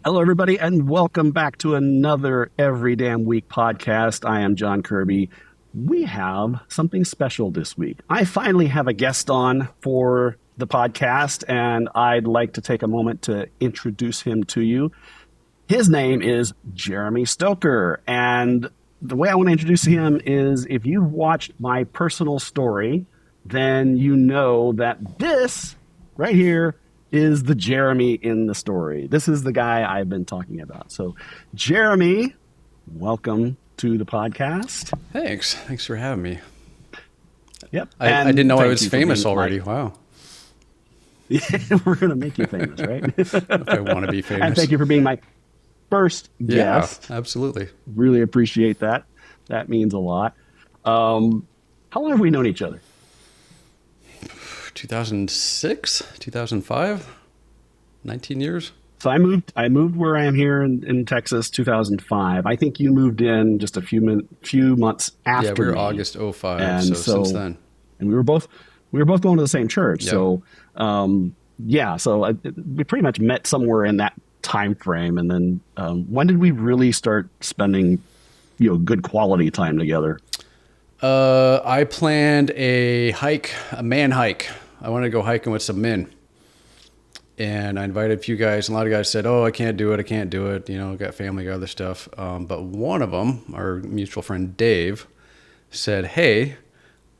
Hello, everybody, and welcome back to another Every Damn Week podcast. I am John Kirby. We have something special this week. I finally have a guest on for the podcast, and I'd like to take a moment to introduce him to you. His name is Jeremy Stoker, and the way I want to introduce him is if you've watched my personal story, then you know that this right here is the Jeremy in the story. This is the guy I've been talking about. So, Jeremy, welcome to the podcast. Thanks for having me. Yep. I And didn't know I thank was you for famous being already. Wow. Yeah, we're going to make you famous, right? If I want to be And famous. thank you for being my first Yeah, guest. absolutely. Really appreciate that. That means a lot. How long have we known each other? 2006, 2005, 19 years. So I moved where I am here in Texas, 2005. I think you moved in just a few months Yeah, after we were me, August '05, and so since so then. and we were both going to the same church. Yep. So yeah, so we pretty much met somewhere in that time frame. And then when did we really start spending good quality time together? I planned a hike, a man hike. I wanted to go hiking with some men. And I invited a few guys, and a lot of guys said, "Oh, I can't do it. I can't do it. Got family, got other stuff." But one of them, our mutual friend Dave, said, "Hey,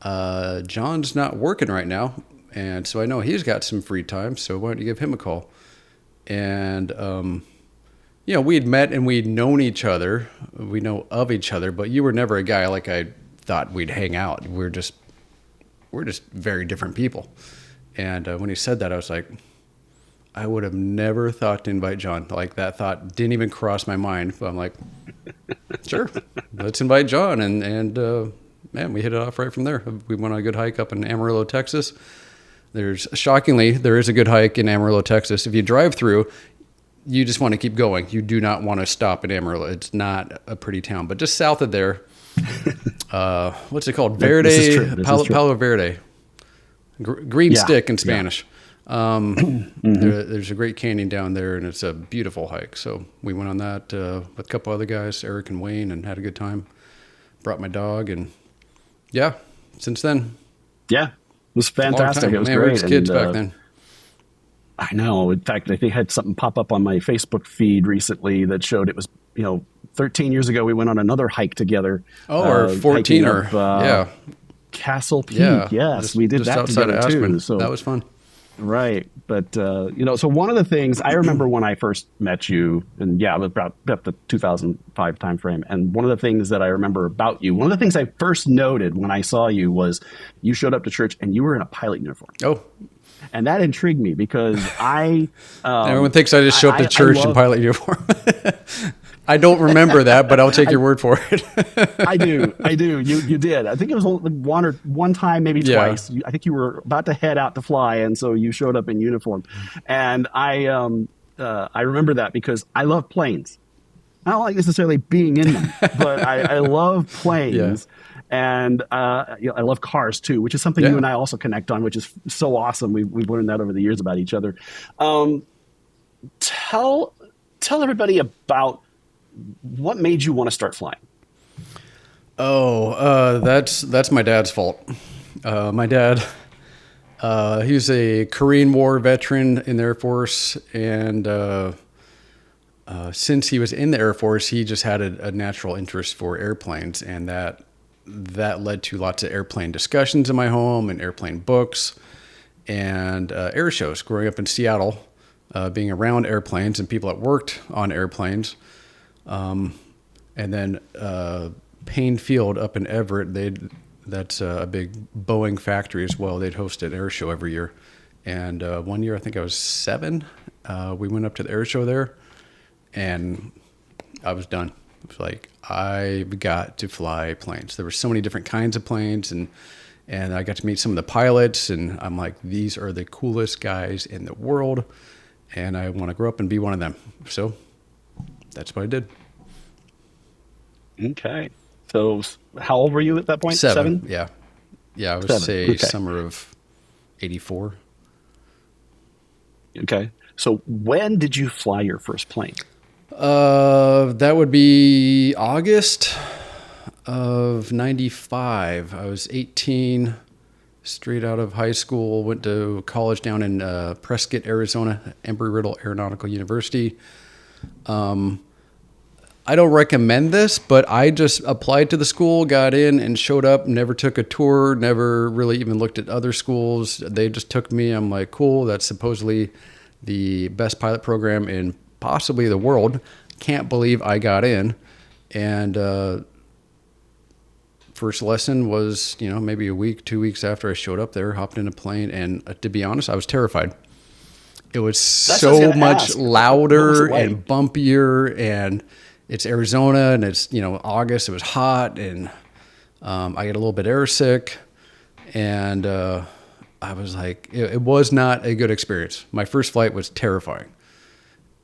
John's not working right now, and so I know he's got some free time. So why don't you give him a call?" And we'd met and we'd known each other. We know of each other, but you were never a guy like I thought we'd hang out. We're just very different people. And when he said that, I was like, I would have never thought to invite John. Like, that thought didn't even cross my mind. But I'm like, sure, let's invite John. And man, we hit it off right from there. We went on a good hike up in Amarillo, Texas. Shockingly, there is a good hike in Amarillo, Texas. If you drive through, you just want to keep going. You do not want to stop in Amarillo. It's not a pretty town. But just south of there, what's it called? This is true. Verde, This is true. Palo Verde. Green Yeah, stick in yeah. Spanish. There's a great canyon down there, and it's a beautiful hike. So we went on that with a couple other guys, Eric and Wayne, and had a good time. Brought my dog, and yeah, since then, Yeah, it was a long fantastic. time. It was Man, we were great. just kids And back then. I know. In fact, I think I had something pop up on my Facebook feed recently that showed it was 13 years ago we went on another hike together. Oh, or Hiking 14, or up yeah, Castle Peak. yeah, Yes, we did just that outside of together too. Aspen. So That was fun. right, but so one of the things I remember when I first met you, and yeah, it was about the 2005 timeframe. And one of the things that I remember about you, one of the things I first noted when I saw you was you showed up to church and you were in a pilot uniform, Oh, and that intrigued me because everyone thinks I just show up to I church in love. pilot uniform. I don't remember that, but I'll take your word for it. I do. I do. You did. I think it was only one time, maybe Yeah. twice. I think you were about to head out to fly, and so you showed up in uniform. And I remember that because I love planes. I don't like necessarily being in them, but I love Yeah. planes. And I love cars too, which is something you Yeah. and I also connect on, which is so awesome. We've learned that over the years about each other. Um, tell tell everybody about what made you want to start flying. Oh, that's my dad's fault. My dad, he was a Korean War veteran in the Air Force, and since he was in the Air Force, he just had a natural interest for airplanes, and that led to lots of airplane discussions in my home and airplane books and air shows. Growing up in Seattle, being around airplanes and people that worked on airplanes, and then Payne Field up in Everett, that's a big Boeing factory as well. They'd host an air show every year. And one year, I think I was 7, we went up to the air show there, and I was done. It was like, I've got to fly planes. There were so many different kinds of planes, and I got to meet some of the pilots, and I'm like, these are the coolest guys in the world, and I want to grow up and be one of them. So that's what I did. Okay. So how old were you at that point? 7, yeah. Yeah, I would 7. say Okay. summer of '84. Okay. So when did you fly your first plane? That would be August of 95. I was 18, straight out of high school, went to college down in Prescott, Arizona, Embry-Riddle Aeronautical University. I don't recommend this, but I just applied to the school, got in, and showed up. Never took a tour, never really even looked at other schools. They just took me. I'm like, cool, that's supposedly the best pilot program in possibly the world. Can't believe I got in. And first lesson was, maybe a week, 2 weeks after I showed up there, hopped in a plane. And to be honest, I was terrified. It was That's what I was so going to much ask. What was louder it like? and bumpier, and it's Arizona, and it's August. It was hot, and I get a little bit airsick, and I was like, it was not a good experience. My first flight was terrifying,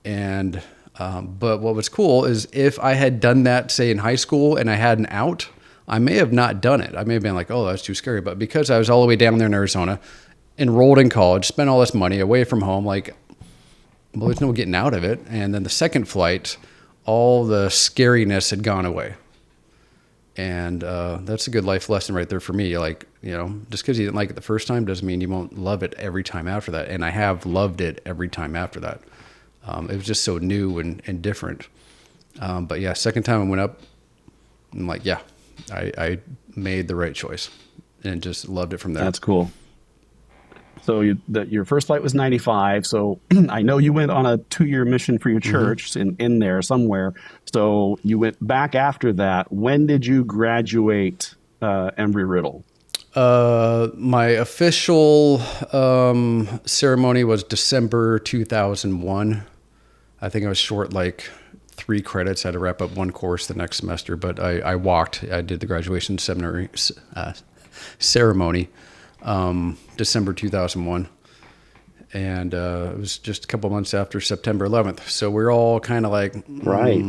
and but what was cool is if I had done that, say in high school, and I had an out, I may have not done it. I may have been like, oh, that's too scary. But because I was all the way down there in Arizona, enrolled in college, spent all this money away from home, like, well, there's no getting out of it. And then the second flight, all the scariness had gone away. And that's a good life lesson right there for me. Like, just because you didn't like it the first time doesn't mean you won't love it every time after that. And I have loved it every time after that. It was just so new and different. But yeah, second time I went up, I'm like, yeah, I made the right choice and just loved it from there. That's cool. So your first flight was 95. So I know you went on a 2-year mission for your Mm-hmm. church in there somewhere. So you went back after that. When did you graduate Embry-Riddle? My official ceremony was December 2001. I think I was short like 3 credits. I had to wrap up one course the next semester, but I walked. I did the graduation seminary ceremony December 2001. And it was just a couple months after September 11th. So we're all kind of like, Right.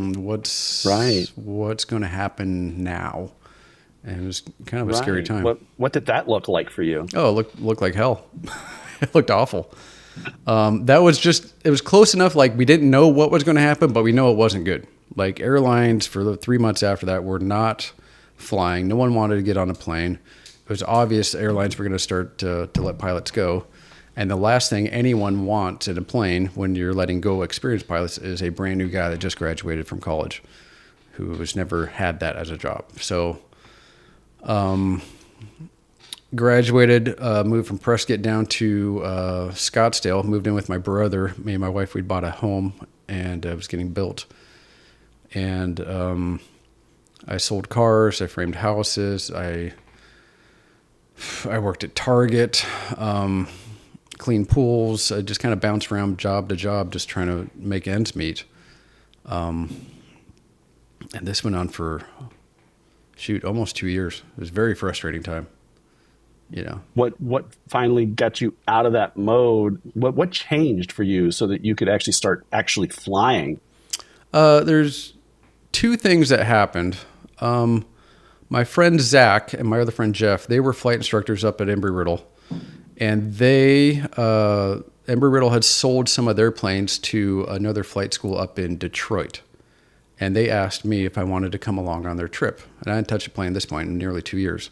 Right. what's going to happen now? And it was kind of a scary Right. time. What did that look like for you? Oh, it looked like hell. It looked awful. That was just, it was close enough. Like we didn't know what was going to happen, but we know it wasn't good. Like airlines for the 3 months after that were not flying. No one wanted to get on a plane. It was obvious airlines were going to start to let pilots go. And the last thing anyone wants in a plane when you're letting go experienced pilots is a brand new guy that just graduated from college who has never had that as a job. So, graduated, moved from Prescott down to Scottsdale, moved in with my brother. Me and my wife, we'd bought a home and it was getting built. And I sold cars, I framed houses, I worked at Target, cleaned pools. I just kind of bounced around job to job, just trying to make ends meet. And this went on for, almost 2 years. It was a very frustrating time, What finally got you out of that mode? What changed for you so that you could actually start actually flying? There's 2 things that happened. My friend Zach and my other friend Jeff, they were flight instructors up at Embry-Riddle. And Embry-Riddle had sold some of their planes to another flight school up in Detroit. And they asked me if I wanted to come along on their trip. And I hadn't touched a plane at this point in nearly 2 years.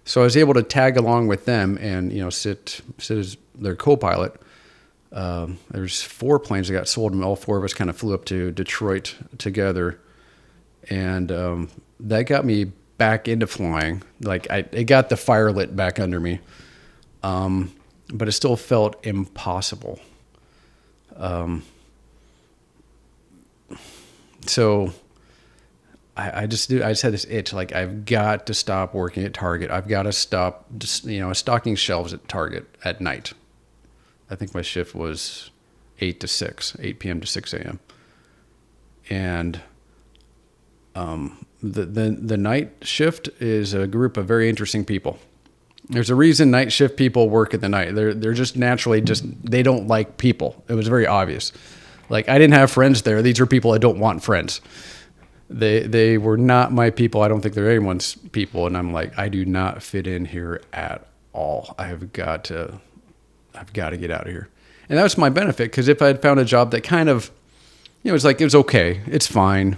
So I was able to tag along with them and, sit as their co-pilot. There's 4 planes that got sold, and all 4 of us kind of flew up to Detroit together. And that got me back into flying. Like it got the fire lit back under me. But it still felt impossible. So I just had this itch. Like I've got to stop working at Target. I've got to stop just, stocking shelves at Target at night. I think my shift was 8 p.m. to 6 a.m. And, the night shift is a group of very interesting people. There's a reason night shift people work at the night. They're just naturally they don't like people. It was very obvious. Like I didn't have friends there. These are people I don't want friends. They were not my people. I don't think they're anyone's people. And I'm like, I do not fit in here at all. I've got to get out of here. And that was my benefit, because if I had found a job that kind of, it was like, it was okay, it's fine,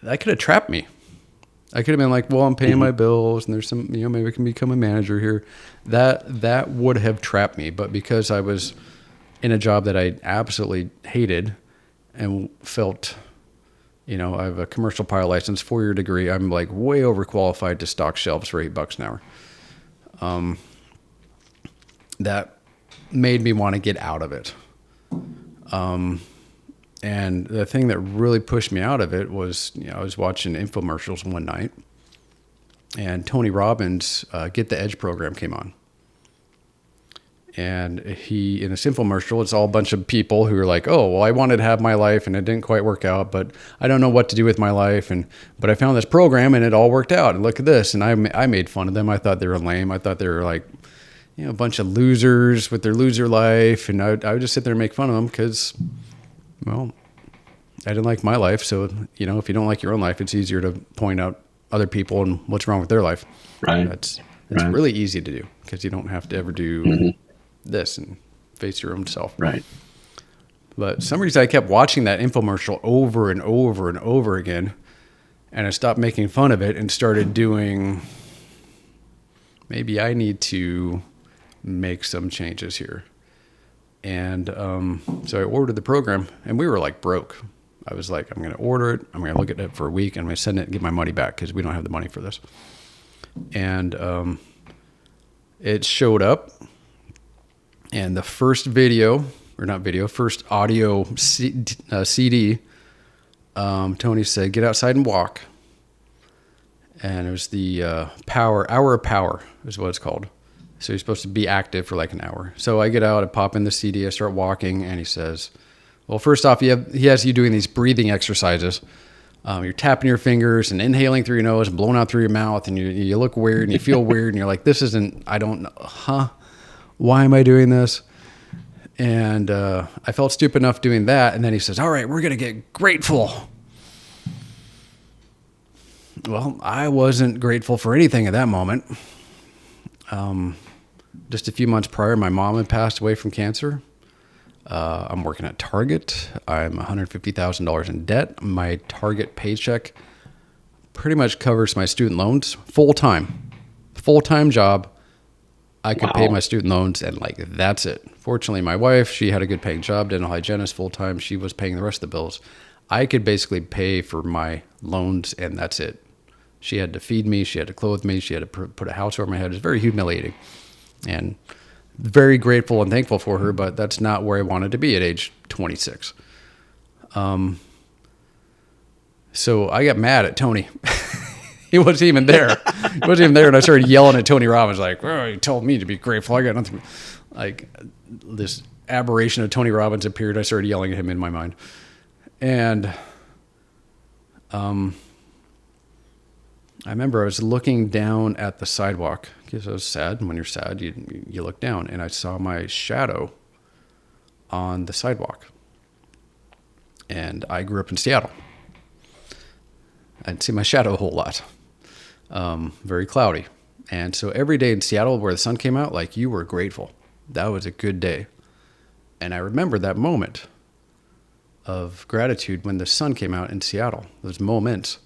that could have trapped me. I could have been like, well, I'm paying my bills and there's some, maybe I can become a manager here. That would have trapped me. But because I was in a job that I absolutely hated and felt, I have a commercial pilot license, 4-year degree. I'm like way overqualified to stock shelves for $8 an hour. That made me want to get out of it. And the thing that really pushed me out of it was, I was watching infomercials one night, and Tony Robbins' Get the Edge program came on. And in this infomercial, it's all a bunch of people who are like, oh, well, I wanted to have my life and it didn't quite work out, but I don't know what to do with my life. But I found this program and it all worked out. And look at this. And I made fun of them. I thought they were lame. I thought they were like, a bunch of losers with their loser life. And I would just sit there and make fun of them because, well, I didn't like my life. So, if you don't like your own life, it's easier to point out other people and what's wrong with their life. Right. That's really easy to do because you don't have to ever do this and face your own self. Right. But for some reason I kept watching that infomercial over and over and over again. And I stopped making fun of it and started doing, maybe I need to make some changes here. And so I ordered the program, and we were like broke. I was like, I'm going to order it. I'm going to look at it for a week. And I'm going to send it and get my money back because we don't have the money for this. And it showed up. And the first first audio CD, Tony said, get outside and walk. And it was the hour of power is what it's called. So you're supposed to be active for like an hour. So I get out, I pop in the CD, I start walking, and he says, well, first off, he has you doing these breathing exercises. You're tapping your fingers and inhaling through your nose and blowing out through your mouth, and you look weird and you feel weird, and you're like, this isn't, I don't know, why am I doing this? And I felt stupid enough doing that. And then he says, all right, we're going to get grateful. Well, I wasn't grateful for anything at that moment. Just a few months prior, my mom had passed away from cancer. I'm working at Target. I'm $150,000 in debt. My Target paycheck pretty much covers my student loans full-time job. I could pay my student loans, and like, that's it. Fortunately, my wife, she had a good paying job, dental hygienist full-time. She was paying the rest of the bills. I could basically pay for my loans, and that's it. She had to feed me. She had to clothe me. She had to put a house over my head. It was very humiliating, and very grateful and thankful for her, but that's not where I wanted to be at age 26. So I got mad at Tony. He wasn't even there. And I started yelling at Tony Robbins, like, oh, you told me to be grateful. I got nothing. Like, this aberration of Tony Robbins appeared. I started yelling at him in my mind. And I remember I was looking down at the sidewalk because I was sad. And when you're sad, you look down. And I saw my shadow on the sidewalk. And I grew up in Seattle. I'd see my shadow a whole lot. Very cloudy. And so every day in Seattle where the sun came out, like, you were grateful. That was a good day. And I remember that moment of gratitude when the sun came out in Seattle, those moments.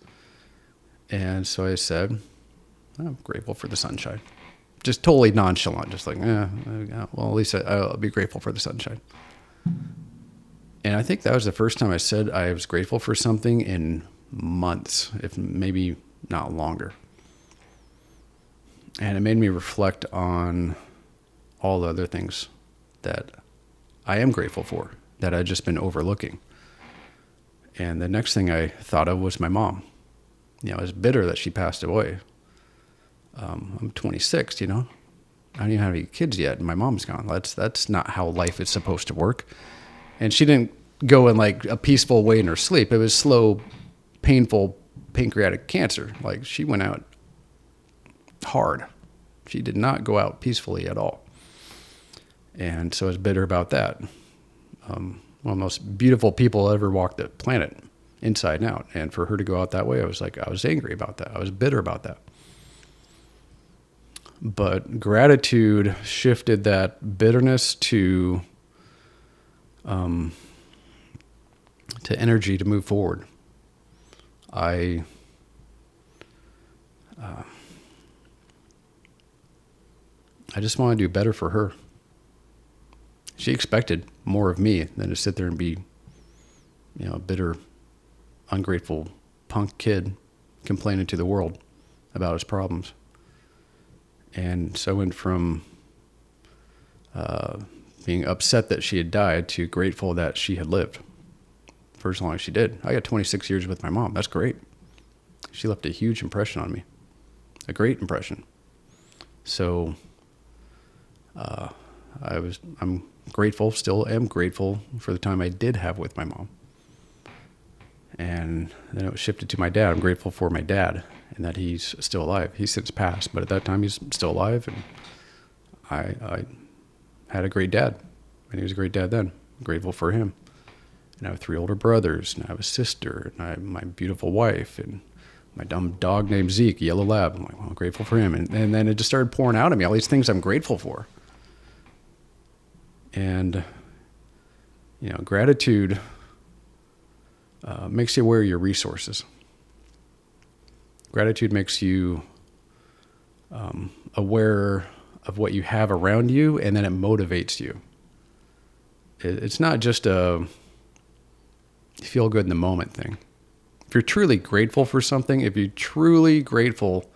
And so I said, I'm grateful for the sunshine. Just totally nonchalant, just like, well, at least I'll be grateful for the sunshine. And I think that was the first time I said I was grateful for something in months, if maybe not longer. And it made me reflect on all the other things that I am grateful for, that I've just been overlooking. And the next thing I thought of was my mom. I was bitter that she passed away. I'm 26, I don't even have any kids yet, and my mom's gone. That's not how life is supposed to work. And she didn't go in like a peaceful way in her sleep. It was slow, painful pancreatic cancer. Like, she went out hard. She did not go out peacefully at all. And so I was bitter about that. One of the most beautiful people ever walked the planet, inside and out. And for her to go out that way, I was angry about that. I was bitter about that. But gratitude shifted that bitterness to to energy to move forward. I just want to do better for her. She expected more of me than to sit there and be, a bitter, ungrateful punk kid complaining to the world about his problems. And so I went from being upset that she had died to grateful that she had lived for as long as she did. I got 26 years with my mom. That's great. She left a huge impression on me, a great impression. So I'm grateful, still am grateful for the time I did have with my mom. And then it was shifted to my dad. I'm grateful for my dad and that he's still alive. He's since passed, but at that time he's still alive. And I had a great dad, and he was a great dad then. I'm grateful for him. And I have 3 older brothers, and I have a sister, and I have my beautiful wife, and my dumb dog named Zeke, a yellow lab. I'm like, well, I'm grateful for him. And then it just started pouring out of me, all these things I'm grateful for. And, gratitude makes you aware of your resources. Gratitude makes you aware of what you have around you, and then it motivates you. It's not just a feel good in the moment thing. If you're truly grateful for something, if you're truly grateful,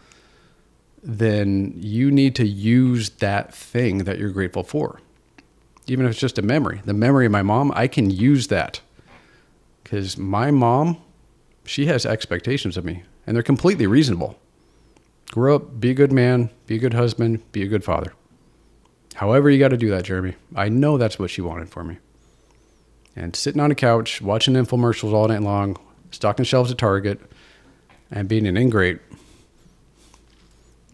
then you need to use that thing that you're grateful for. Even if it's just a memory. The memory of my mom, I can use that. Because my mom, she has expectations of me, and they're completely reasonable. Grow up, be a good man, be a good husband, be a good father. However you got to do that, Jeremy. I know that's what she wanted for me. And sitting on a couch, watching infomercials all night long, stocking shelves at Target, and being an ingrate,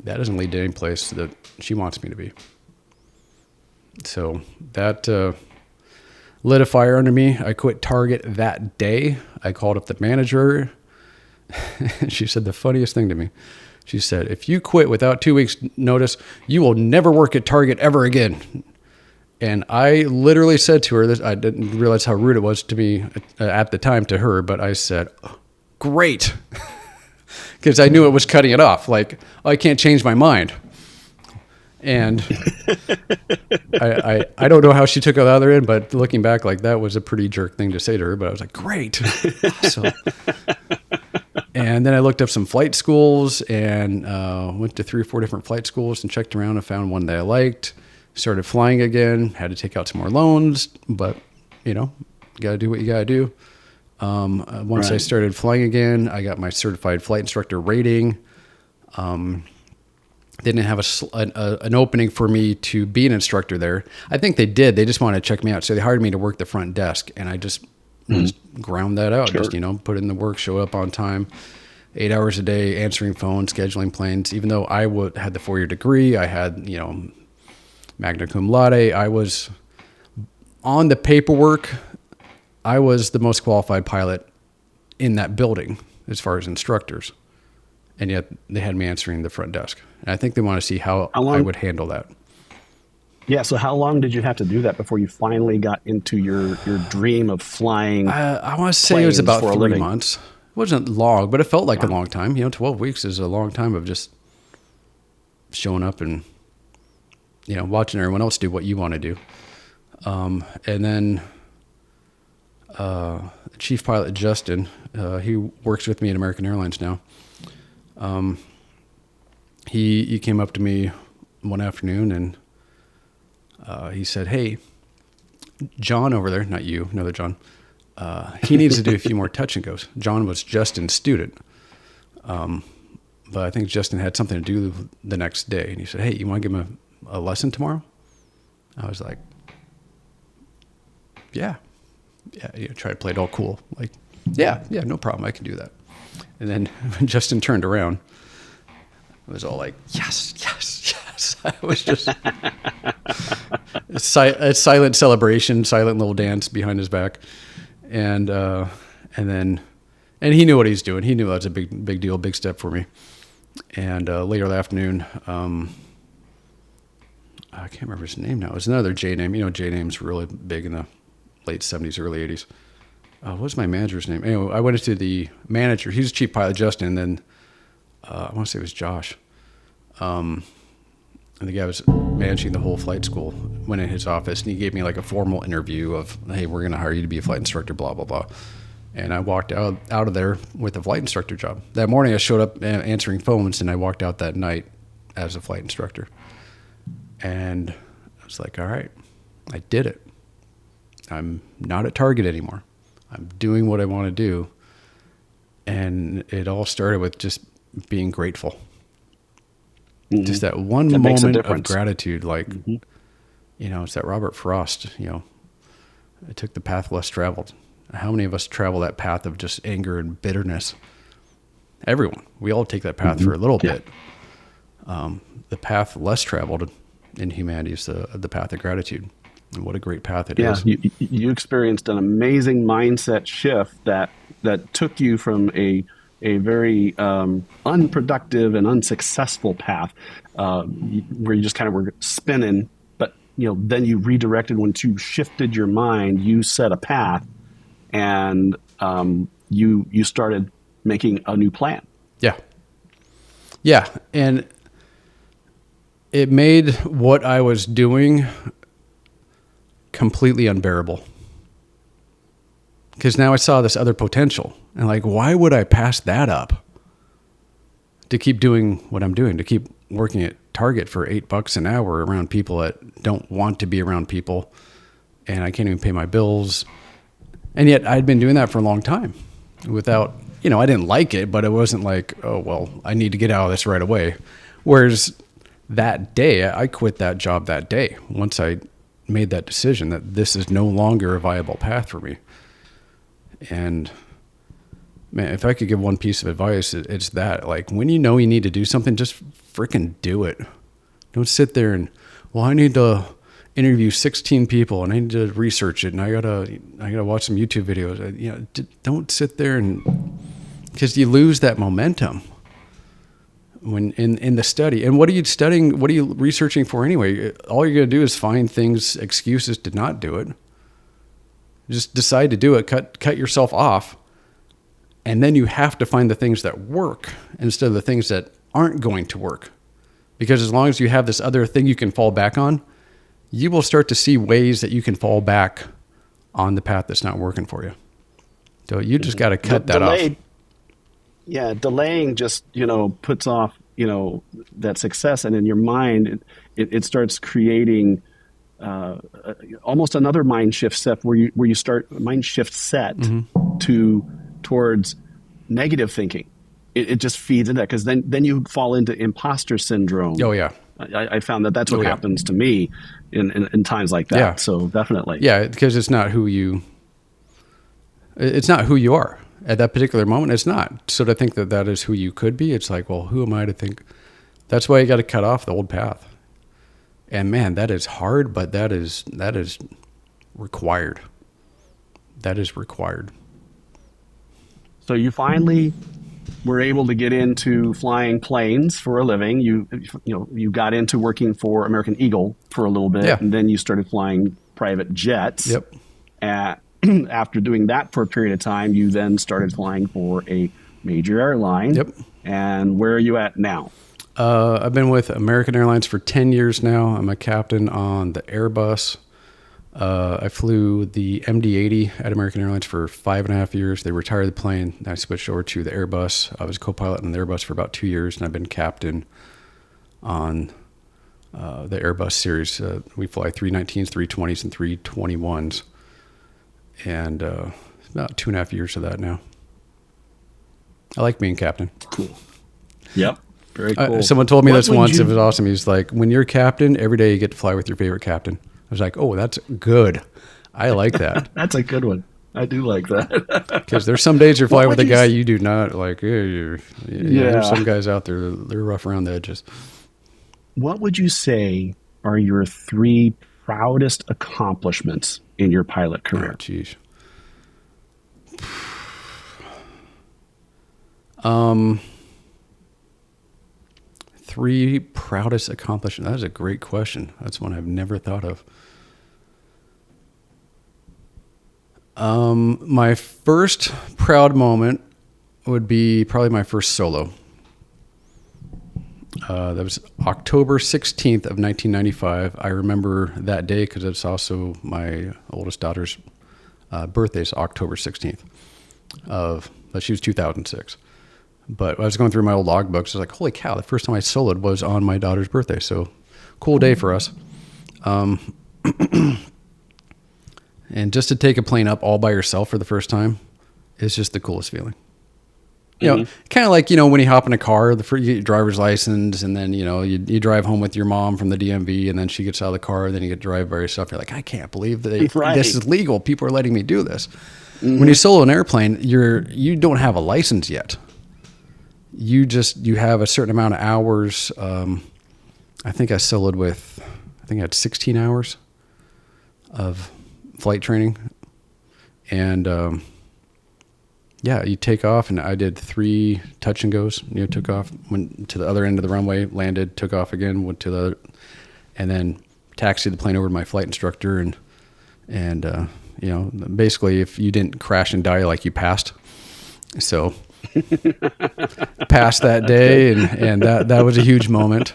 that doesn't lead to any place that she wants me to be. So that lit a fire under me. I quit Target that day. I called up the manager. She said the funniest thing to me. She said, if you quit without 2 weeks notice, you will never work at Target ever again. And I literally said to her, I didn't realize how rude it was to me at the time to her, but I said, great. Because I knew it was cutting it off. Like, I can't change my mind. And I don't know how she took it the other end, but looking back, like, that was a pretty jerk thing to say to her. But I was like, great. Awesome. And then I looked up some flight schools and went to 3 or 4 different flight schools and checked around and found one that I liked. Started flying again, had to take out some more loans, but, you got to do what you got to do. Once I started flying again, I got my certified flight instructor rating. They didn't have an opening for me to be an instructor there. I think they did. They just wanted to check me out. So they hired me to work the front desk, and I just ground that out. Sure. Just, put in the work, show up on time, 8 hours a day, answering phones, scheduling planes. Even though I had the 4-year degree, I had, magna cum laude. I was on the paperwork. I was the most qualified pilot in that building as far as instructors. And yet they had me answering the front desk. And I think they want to see how I would handle that. Yeah. So how long did you have to do that before you finally got into your dream of flying? I want to say it was about 3 months. It wasn't long, but it felt like a long time. 12 weeks is a long time of just showing up and, watching everyone else do what you want to do. And then chief pilot Justin, he works with me at American Airlines now. He came up to me one afternoon and he said, hey, John over there, not you, another John, he needs to do a few more touch and goes. John was Justin's student. But I think Justin had something to do the next day. And he said, hey, you want to give him a lesson tomorrow? I was like, yeah, try to play it all cool. Like, yeah, no problem. I can do that. And then when Justin turned around, it was all like, yes. I was just a silent celebration, silent little dance behind his back. And he knew what he was doing. He knew that was a big deal, big step for me. And later that afternoon, I can't remember his name now. It was another J name. J name's really big in the late 70s, early 80s. What was my manager's name? Anyway, I went into the manager. He was chief pilot, Justin, and then I want to say it was Josh. And the guy was managing the whole flight school. Went in his office, and he gave me like a formal interview of, hey, we're going to hire you to be a flight instructor, blah, blah, blah. And I walked out of there with a flight instructor job. That morning, I showed up answering phones, and I walked out that night as a flight instructor. And I was like, all right, I did it. I'm not at Target anymore. I'm doing what I want to do. And it all started with just being grateful. Mm-hmm. Just that one moment of gratitude. Like, it's that Robert Frost, I took the path less traveled. How many of us travel that path of just anger and bitterness? Everyone. We all take that path for a little bit. The path less traveled in humanity is the path of gratitude. And what a great path it is. You experienced an amazing mindset shift that took you from a very unproductive and unsuccessful path where you just kind of were spinning. But then you redirected. Once you shifted your mind, you set a path, and you started making a new plan. Yeah, and it made what I was doing completely unbearable, because now I saw this other potential, and like, why would I pass that up to keep doing what I'm doing, to keep working at Target for $8 an hour around people that don't want to be around people, and I can't even pay my bills. And yet I'd been doing that for a long time without, I didn't like it, but it wasn't like, oh, well, I need to get out of this right away. Whereas that day, I quit that job that day. Once I made that decision that this is no longer a viable path for me. And man, if I could give one piece of advice, it's that, like, when you know you need to do something, just freaking do it. Don't sit there and, well, I need to interview 16 people and I need to research it and I gotta watch some YouTube videos. Don't sit there and, because you lose that momentum when in the study. And what are you studying? What are you researching for anyway? All you're going to do is find excuses to not do it. Just decide to do it, cut yourself off. And then you have to find the things that work instead of the things that aren't going to work. Because as long as you have this other thing you can fall back on, you will start to see ways that you can fall back on the path that's not working for you. So you just got to cut that off. Yeah, delaying just, puts off, that success. And in your mind, it starts creating almost another mind shift set where you start mind shift set towards negative thinking. It just feeds into that, because then you fall into imposter syndrome. Oh, yeah. I found that's what happens to me in times like that. Yeah. So definitely. Yeah, because it's not who you are. At that particular moment, it's not. So to think that is who you could be, it's like, well, who am I to think? That's why you got to cut off the old path. And man, that is hard, but that is required. That is required. So you finally were able to get into flying planes for a living. You got into working for American Eagle for a little bit, and then you started flying private jets. Yep. After doing that for a period of time, you then started flying for a major airline. Yep. And where are you at now? I've been with American Airlines for 10 years now. I'm a captain on the Airbus. I flew the MD-80 at American Airlines for 5.5 years. They retired the plane. I switched over to the Airbus. I was co-pilot on the Airbus for about 2 years, and I've been captain on the Airbus series. We fly 319s, 320s, and 321s. And about 2.5 years of that now. I like being captain. Cool. Yep. Very cool. Someone told me this once. It was awesome. He's like, when you're captain, every day you get to fly with your favorite captain. I was like, oh, that's good. I like that. That's a good one. I do like that. Because there's some days you're flying with a guy you do not like. There's some guys out there, they're rough around the edges. What would you say are your 3 proudest accomplishments in your pilot career? Oh, geez. 3 proudest accomplishments. That is a great question. That's one I've never thought of. My first proud moment would be probably my first solo. That was October 16th of 1995. I remember that day because it's also my oldest daughter's birthday is October 16th she was 2006. But I was going through my old logbooks. I was like, holy cow, the first time I soloed was on my daughter's birthday. So cool day for us. And just to take a plane up all by yourself for the first time is just the coolest feeling. You know, kind of like, when you hop in a car, you get your driver's license, and then, you drive home with your mom from the DMV, and then she gets out of the car, and then you get to drive by yourself. You're like, I can't believe that Right. this is legal. People are letting me do this. When you solo an airplane, you don't have a license yet. You have a certain amount of hours. I think I had 16 hours of flight training, and you take off, and I did 3 touch and goes. Took off, went to the other end of the runway, landed, took off again, went to the, and then taxied the plane over to my flight instructor, and basically, if you didn't crash and die, like, you passed. So passed that day, and that was a huge moment.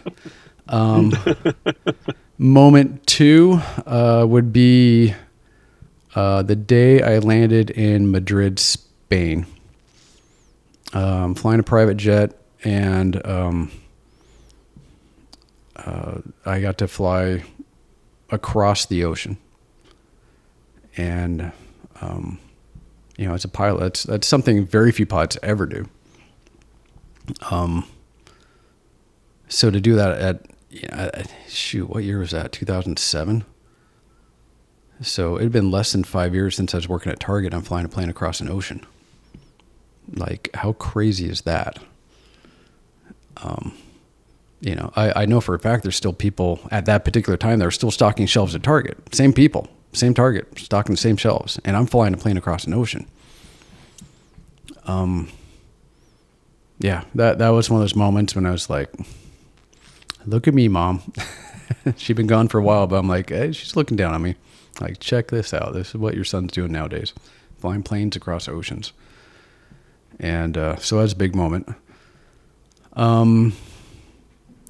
Moment 2 would be the day I landed in Madrid, Spain. Flying a private jet, and I got to fly across the ocean. And as a pilot, that's something very few pilots ever do. So to do that what year was that? 2007. So it had been less than 5 years since I was working at Target. I'm flying a plane across an ocean. Like, how crazy is that? I know for a fact there's still people at that particular time that are still stocking shelves at Target. Same people, same Target, stocking the same shelves. And I'm flying a plane across an ocean. That was one of those moments when I was like, look at me, Mom. She'd been gone for a while, but I'm like, hey, she's looking down on me. Like, check this out. This is what your son's doing nowadays. Flying planes across oceans. And so that was a big moment. And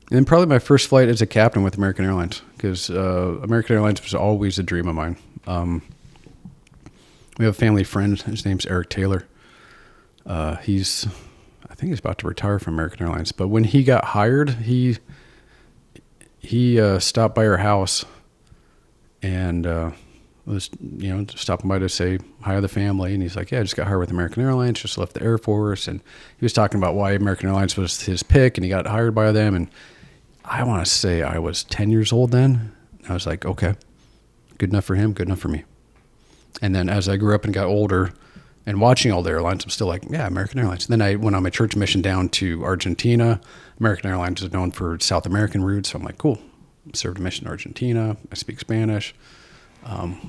then probably my first flight as a captain with American Airlines, because American Airlines was always a dream of mine. We have a family friend. His name's Eric Taylor. I think he's about to retire from American Airlines. But when he got hired, he stopped by our house and was stopping by to say hi to the family. And he's like, yeah, I just got hired with American Airlines, just left the Air Force. And he was talking about why American Airlines was his pick, and he got hired by them. And I want to say I was 10 years old then. I was like, okay, good enough for him, good enough for me. And then as I grew up and got older and watching all the airlines, I'm still like, yeah, American Airlines. Then I went on my church mission down to Argentina. American Airlines is known for South American routes. So I'm like, cool. Served a mission in Argentina. I speak Spanish.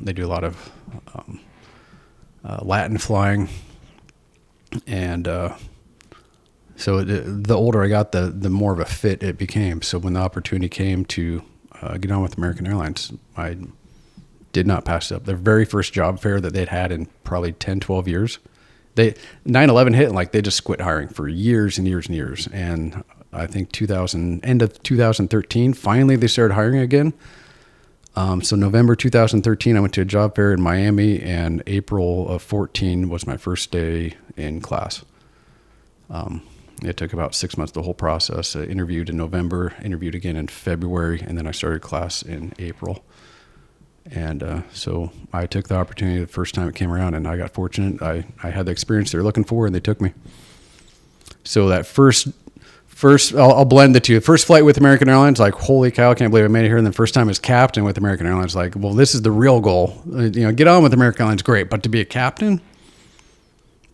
They do a lot of Latin flying. And so the older I got, the more of a fit it became. So when the opportunity came to get on with American Airlines, I did not pass it up. Their very first job fair that they'd had in probably 10, 12 years. 9/11 hit, and like they just quit hiring for years and years and years. And I think end of 2013, finally they started hiring again. So November 2013, I went to a job fair in Miami, and April of 14 was my first day in class. It took about 6 months, the whole process. I interviewed in November, interviewed again in February, and then I started class in April. And so I took the opportunity the first time it came around, and I got fortunate. I had the experience they were looking for, and they took me. So that first, I'll blend the two. First flight with American Airlines, like, holy cow, I can't believe I made it here. And then first time as captain with American Airlines, like, well, this is the real goal. Get on with American Airlines, great. But to be a captain,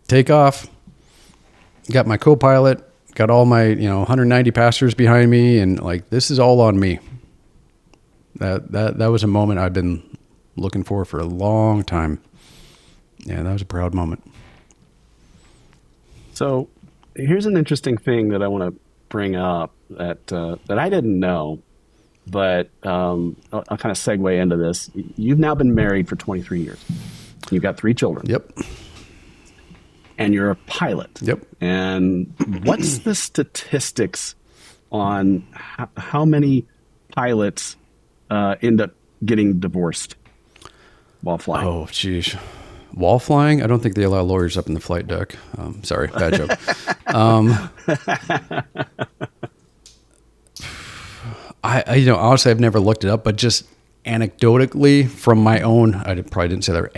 take off, got my co-pilot, got all my 190 passengers behind me, and like, this is all on me. That was a moment I've been looking for a long time. Yeah, that was a proud moment. So here's an interesting thing that I want to bring up that I didn't know, but I'll kind of segue into this. You've now been married for 23 years. You've got 3 children, Yep. and you're a pilot. Yep. And what's the statistics on how many pilots end up getting divorced while flying? Oh, geez. Wall flying? I don't think they allow lawyers up in the flight deck. Sorry, bad joke. Honestly, I've never looked it up, but just anecdotally from my own, I probably didn't say that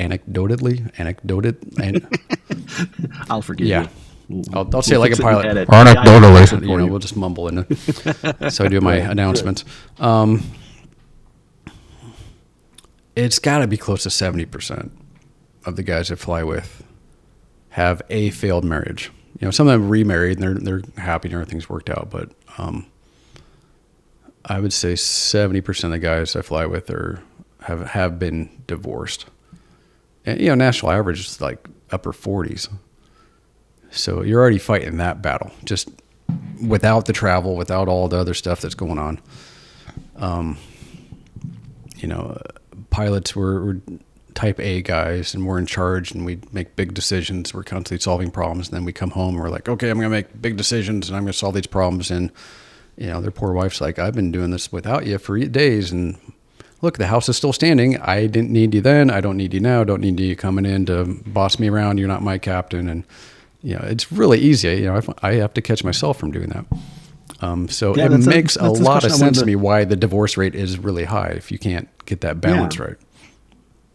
I'll forgive yeah. you. I'll say it like a pilot. Anecdotally. You know, we'll just mumble in it. So I do my announcements. It's got to be close to 70% of the guys I fly with have a failed marriage. You know, some of them remarried and they're happy and everything's worked out, but I would say 70% of the guys I fly with have been divorced. And, you know, national average is like upper 40s. So you're already fighting that battle, just without the travel, without all the other stuff that's going on. You know, pilots were type A guys, and we're in charge, and we make big decisions. We're constantly solving problems, and then we come home and we're like, okay, I'm going to make big decisions, and I'm going to solve these problems. And you know, their poor wife's like, I've been doing this without you for days, and look, the house is still standing. I didn't need you then. I don't need you now. Don't need you coming in to boss me around. You're not my captain. And you know, it's really easy. You know, I have to catch myself from doing that. So it makes a lot of sense to me why the divorce rate is really high if you can't get that balance right.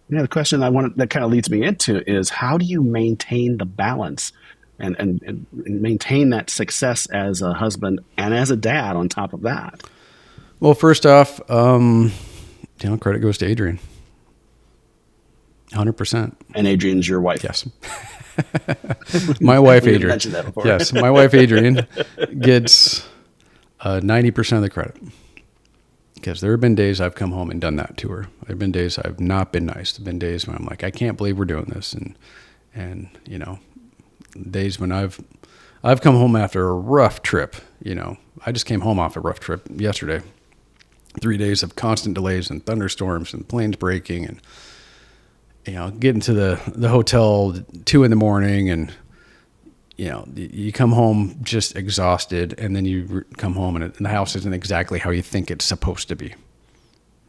Yeah, the question that kind of leads me into is, how do you maintain the balance and maintain that success as a husband and as a dad on top of that? Well, first off, you know, credit goes to Adrian. 100%. And Adrian's your wife. Yes. My wife, Adrian. Mentioned that before. Yes, my wife, Adrian, gets 90% of the credit. Because there have been days I've come home and done that to her. There have been days I've not been nice. There have been days when I'm like, I can't believe we're doing this. And you know, days when I've come home after a rough trip. You know, I just came home off a rough trip yesterday. 3 days of constant delays and thunderstorms and planes breaking, and you know, getting to the hotel 2 a.m. and you know, you come home just exhausted, and then you come home and the house isn't exactly how you think it's supposed to be.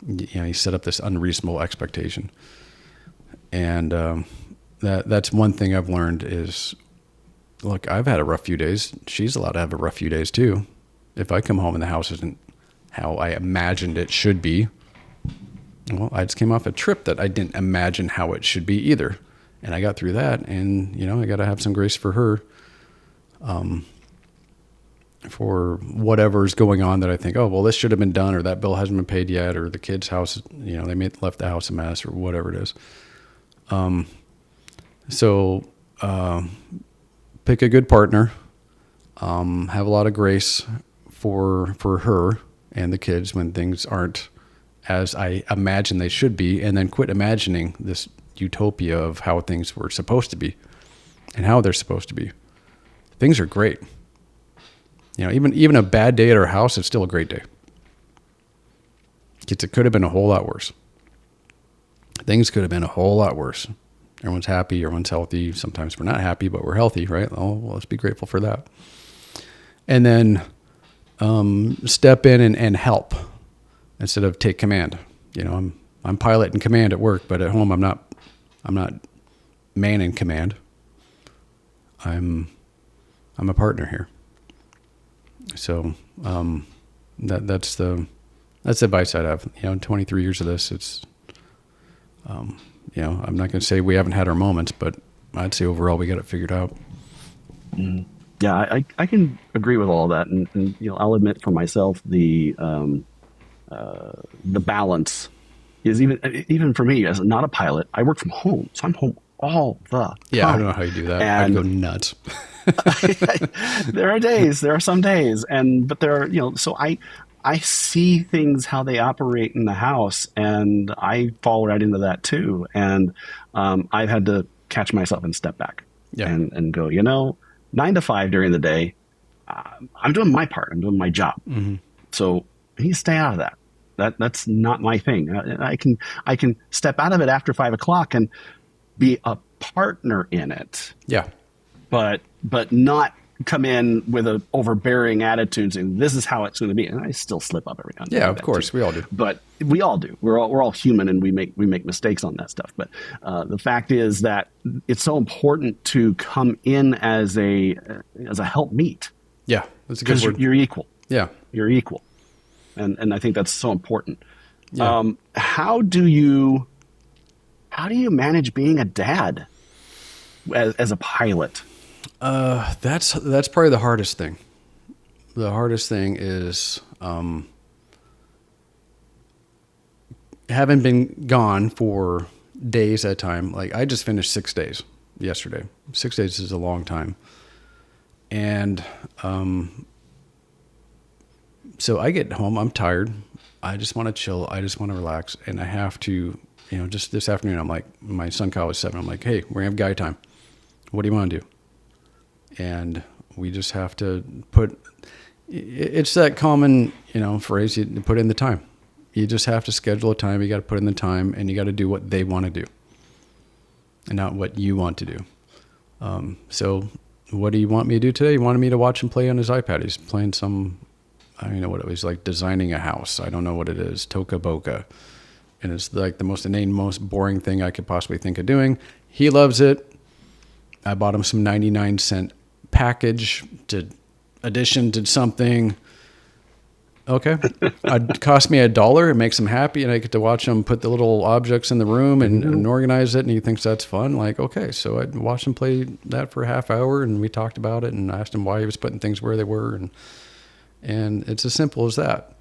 You know, you set up this unreasonable expectation, and that's one thing I've learned is, look, I've had a rough few days. She's allowed to have a rough few days too. If I come home and the house isn't how I imagined it should be, well, I just came off a trip that I didn't imagine how it should be either. And I got through that, and, you know, I got to have some grace for her, for whatever's going on that I think, oh, well, this should have been done, or that bill hasn't been paid yet, or the kid's house, you know, they left the house a mess, or whatever it is. So pick a good partner, have a lot of grace for her and the kids when things aren't as I imagine they should be, and then quit imagining this utopia of how things were supposed to be and how they're supposed to be. Things are great. You know, even a bad day at our house is still a great day. It could have been a whole lot worse. Things could have been a whole lot worse. Everyone's happy, everyone's healthy. Sometimes we're not happy, but we're healthy, right? Oh, well, let's be grateful for that. And then step in and help instead of take command. You know, I'm pilot in command at work, but at home I'm not man in command. I'm a partner here. So that's the advice I'd have. You know, in 23 years of this, it's you know, I'm not going to say we haven't had our moments, but I'd say overall we got it figured out. Mm. Yeah, I can agree with all that, and you know, I'll admit for myself the balance is even for me as not a pilot. I work from home, so I'm home all the time. Yeah, I don't know how you do that. And I'd go nuts. there are some days, but there are, you know, so I see things how they operate in the house, and I fall right into that too. And I've had to catch myself and step back and go, you know, 9 to 5 during the day, I'm doing my part. I'm doing my job. Mm-hmm. So I need to stay out of that. That's not my thing. I can step out of it after 5 o'clock, and be a partner in it, Yeah. but not come in with a overbearing attitude saying this is how it's going to be. And I still slip up every now and then, Yeah, do of that too. course. We all do. But we all do. We're all human, and we make mistakes on that stuff. But the fact is that it's so important to come in as a helpmeet, Yeah. That's a good because word. you're equal. Yeah. You're equal, and I think that's so important. Yeah. How do you manage being a dad as a pilot? That's probably the hardest thing. The hardest thing is having been gone for days at a time. Like I just finished 6 days yesterday. 6 days is a long time. And so I get home, I'm tired. I just want to chill. I just want to relax. And I have to, just this afternoon, I'm like, my son Kyle was 7. I'm like, hey, we're going to have guy time. What do you want to do? And we just have to it's that common, phrase, you put in the time. You just have to schedule a time. You got to put in the time, and you got to do what they want to do and not what you want to do. So what do you want me to do today? You wanted me to watch him play on his iPad. He's playing I don't know what it was, like designing a house. I don't know what it is. Toca Boca. And it's like the most inane, most boring thing I could possibly think of doing. He loves it. I bought him some 99-cent package to addition to something. Okay. It cost me $1. It makes him happy, and I get to watch him put the little objects in the room and organize it, and he thinks that's fun. Like, okay. So I watched him play that for a half hour, and we talked about it and asked him why he was putting things where they were. And it's as simple as that.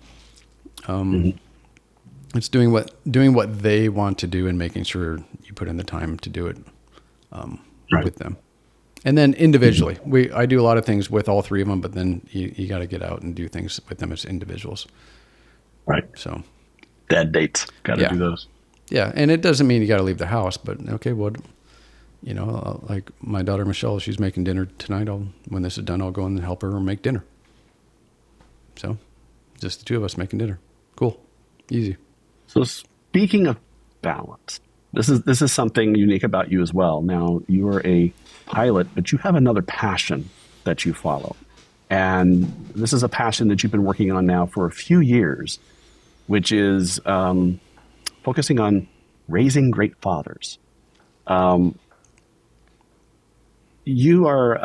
It's doing what they want to do and making sure you put in the time to do it Right. with them. And then individually, I do a lot of things with all three of them, but then you got to get out and do things with them as individuals. Right. So Dad dates. Got to do those. yeah. And it doesn't mean you got to leave the house, but okay, like my daughter, Michelle, she's making dinner tonight. When this is done, I'll go and help her make dinner. So just the two of us making dinner. Cool. Easy. So speaking of balance, this is something unique about you as well. Now, you are a pilot, but you have another passion that you follow. And this is a passion that you've been working on now for a few years, which is focusing on raising great fathers. You're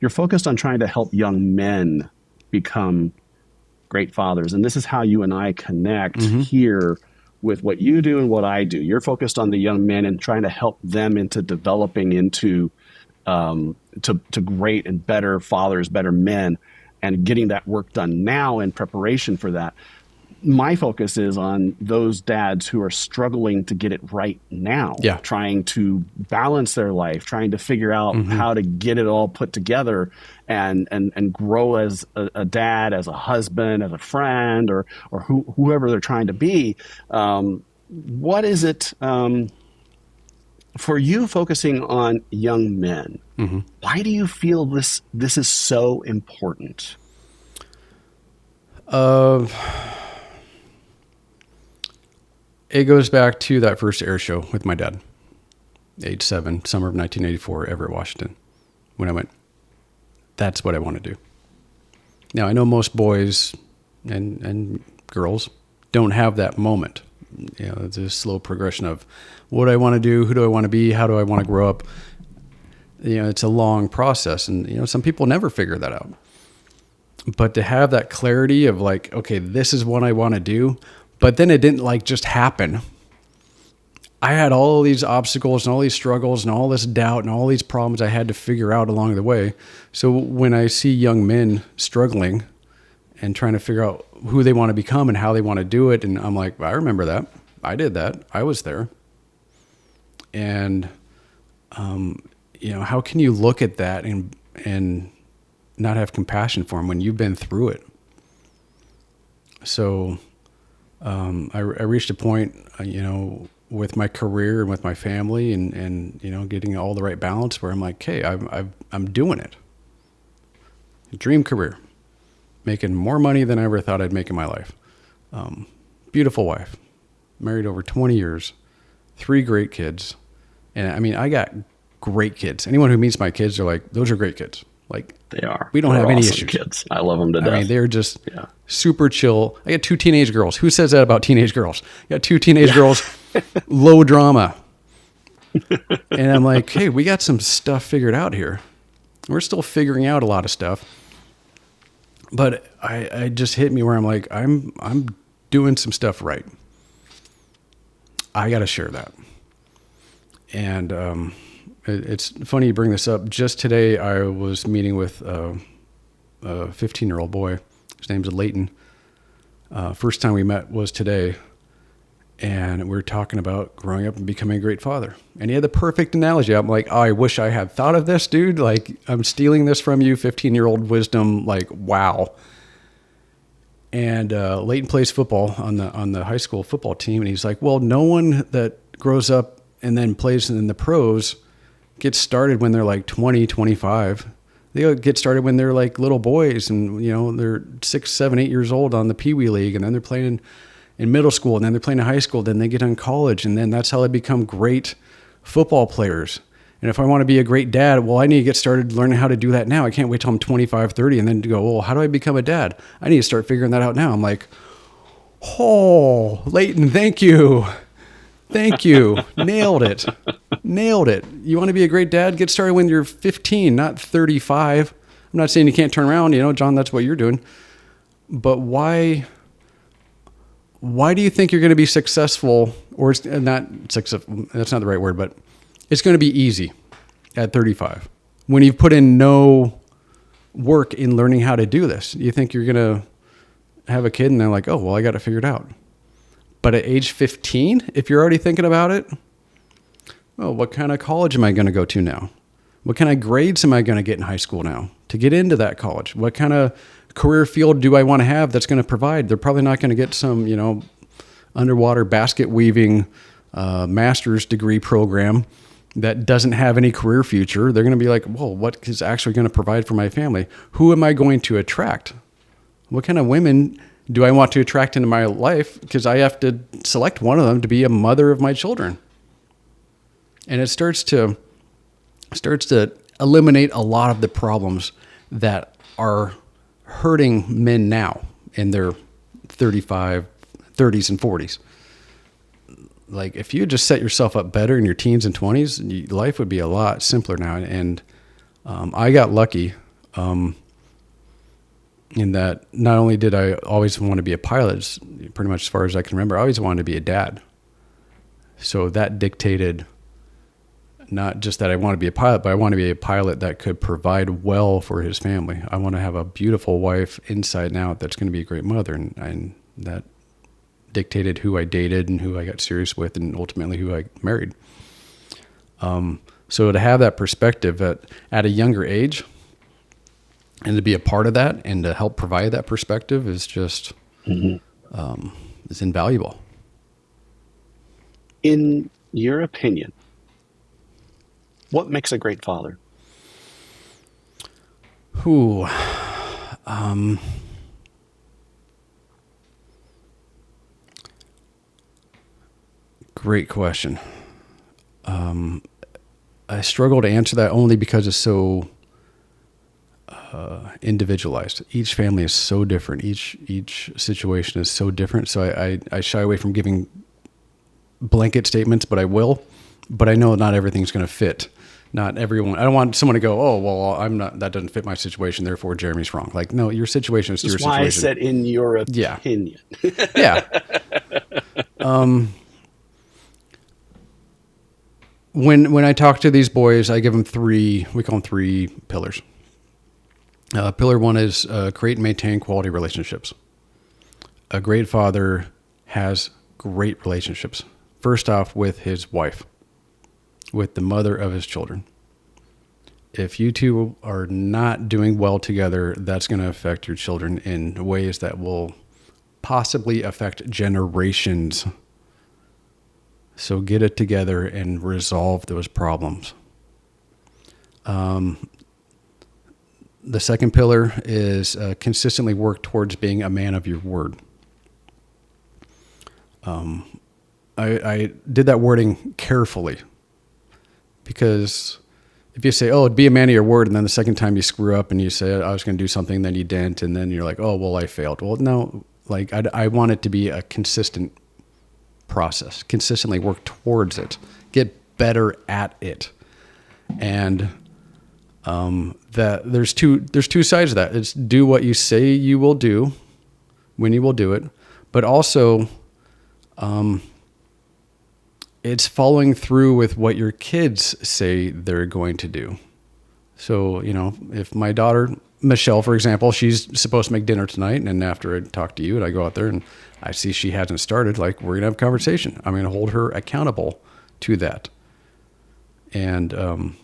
focused on trying to help young men become great fathers. And this is how you and I connect here with what you do and what I do. You're focused on the young men and trying to help them into developing into to great and better fathers, better men, and getting that work done now in preparation for that. My focus is on those dads who are struggling to get it right now, trying to balance their life, trying to figure out how to get it all put together and grow as a dad, as a husband, as a friend, or whoever they're trying to be. What is it for you focusing on young men? Why do you feel this is so important? It goes back to that first air show with my dad, age 7, summer of 1984, Everett, Washington, when I went, that's what I want to do. Now, I know most boys and girls don't have that moment. It's a slow progression of what do I want to do? Who do I want to be? How do I want to grow up? It's a long process. And, some people never figure that out. But to have that clarity of like, okay, this is what I want to do. But then it didn't just happen. I had all these obstacles and all these struggles and all this doubt and all these problems I had to figure out along the way. So when I see young men struggling and trying to figure out who they want to become and how they want to do it, and I'm like, I remember that. I did that. I was there. And, how can you look at that and not have compassion for them when you've been through it? So I reached a point, with my career and with my family and getting all the right balance where I'm like, hey, I'm doing it. Dream career, making more money than I ever thought I'd make in my life. Beautiful wife, married over 20 years, 3 great kids. And I mean, I got great kids. Anyone who meets my kids are like, those are great kids. Like, They are. we don't They're have any awesome issues. kids. I love them to I death. mean, they're just Yeah. super chill. I got 2 teenage girls. Who says that about teenage girls? I got 2 teenage girls, low drama. And I'm like, hey, we got some stuff figured out here. We're still figuring out a lot of stuff. But I just hit me where I'm like, I'm doing some stuff right. I got to share that. And it's funny you bring this up. Just today, I was meeting with a 15-year-old boy. His name's Leighton. First time we met was today. And we were talking about growing up and becoming a great father. And he had the perfect analogy. I'm like, oh, I wish I had thought of this, dude. Like, I'm stealing this from you, 15-year-old wisdom. Like, wow. And Leighton plays football on the high school football team. And he's like, well, no one that grows up and then plays in the pros gets started when they're like 20, 25. They get started when they're like little boys and, you know, they're 6, 7, 8 years old on the Pee Wee League. And then they're playing in middle school, and then they're playing in high school, then they get in college, and then that's how they become great football players. And if I want to be a great dad, well, I need to get started learning how to do that now. I can't wait till I'm 25, 30, and then to go, well, how do I become a dad? I need to start figuring that out now. I'm like, oh, Leighton, thank you. Thank you. Nailed it. Nailed it. You want to be a great dad? Get started when you're 15, not 35. I'm not saying you can't turn around, you know, John, that's what you're doing. But why do you think you're going to be successful, or it's not successful? That's not the right word, but it's going to be easy at 35 when you've put in no work in learning how to do this. You think you're going to have a kid and they're like, oh, well, I got to figure it out. But at age 15, if you're already thinking about it, well, what kind of college am I going to go to now? What kind of grades am I going to get in high school now to get into that college? What kind of career field do I want to have that's going to provide? They're probably not going to get some, you know, underwater basket weaving master's degree program that doesn't have any career future. They're going to be like, whoa, what is actually going to provide for my family? Who am I going to attract? What kind of women do I want to attract into my life? Because I have to select one of them to be a mother of my children. And it starts to eliminate a lot of the problems that are hurting men now in their 30s and 40s. Like, if you just set yourself up better in your teens and 20s, life would be a lot simpler now. And I got lucky in that not only did I always want to be a pilot, pretty much as far as I can remember, I always wanted to be a dad. So that dictated not just that I want to be a pilot, but I want to be a pilot that could provide well for his family. I want to have a beautiful wife inside and out that's going to be a great mother. And that dictated who I dated and who I got serious with and ultimately who I married. So to have that perspective at a younger age and to be a part of that and to help provide that perspective is just, is invaluable. In your opinion, what makes a great father? Ooh, great question. I struggle to answer that only because it's so individualized. Each family is so different. Each situation is so different. So I shy away from giving blanket statements, but I will. But I know not everything's going to fit. Not everyone. I don't want someone to go, oh, well, I'm not. That doesn't fit my situation. Therefore, Jeremy's wrong. Like, no, your situation is your situation. That's why I said in your opinion. Yeah. When I talk to these boys, I give them we call them 3 pillars. Pillar 1 is create and maintain quality relationships. A great father has great relationships. First off, with his wife, with the mother of his children. If you two are not doing well together, that's going to affect your children in ways that will possibly affect generations. So get it together and resolve those problems. The second pillar is consistently work towards being a man of your word. I did that wording carefully because if you say, oh, be a man of your word, and then the second time you screw up and you say, I was going to do something, then you didn't, and then you're like, oh, well, I failed. Well, no, like I want it to be a consistent process, consistently work towards it, get better at it. And that there's two sides of that. It's do what you say you will do when you will do it, but also it's following through with what your kids say they're going to do. So, if my daughter, Michelle, for example, she's supposed to make dinner tonight, and after I talk to you and I go out there and I see she hasn't started, like, we're going to have a conversation. I'm going to hold her accountable to that. And, I'm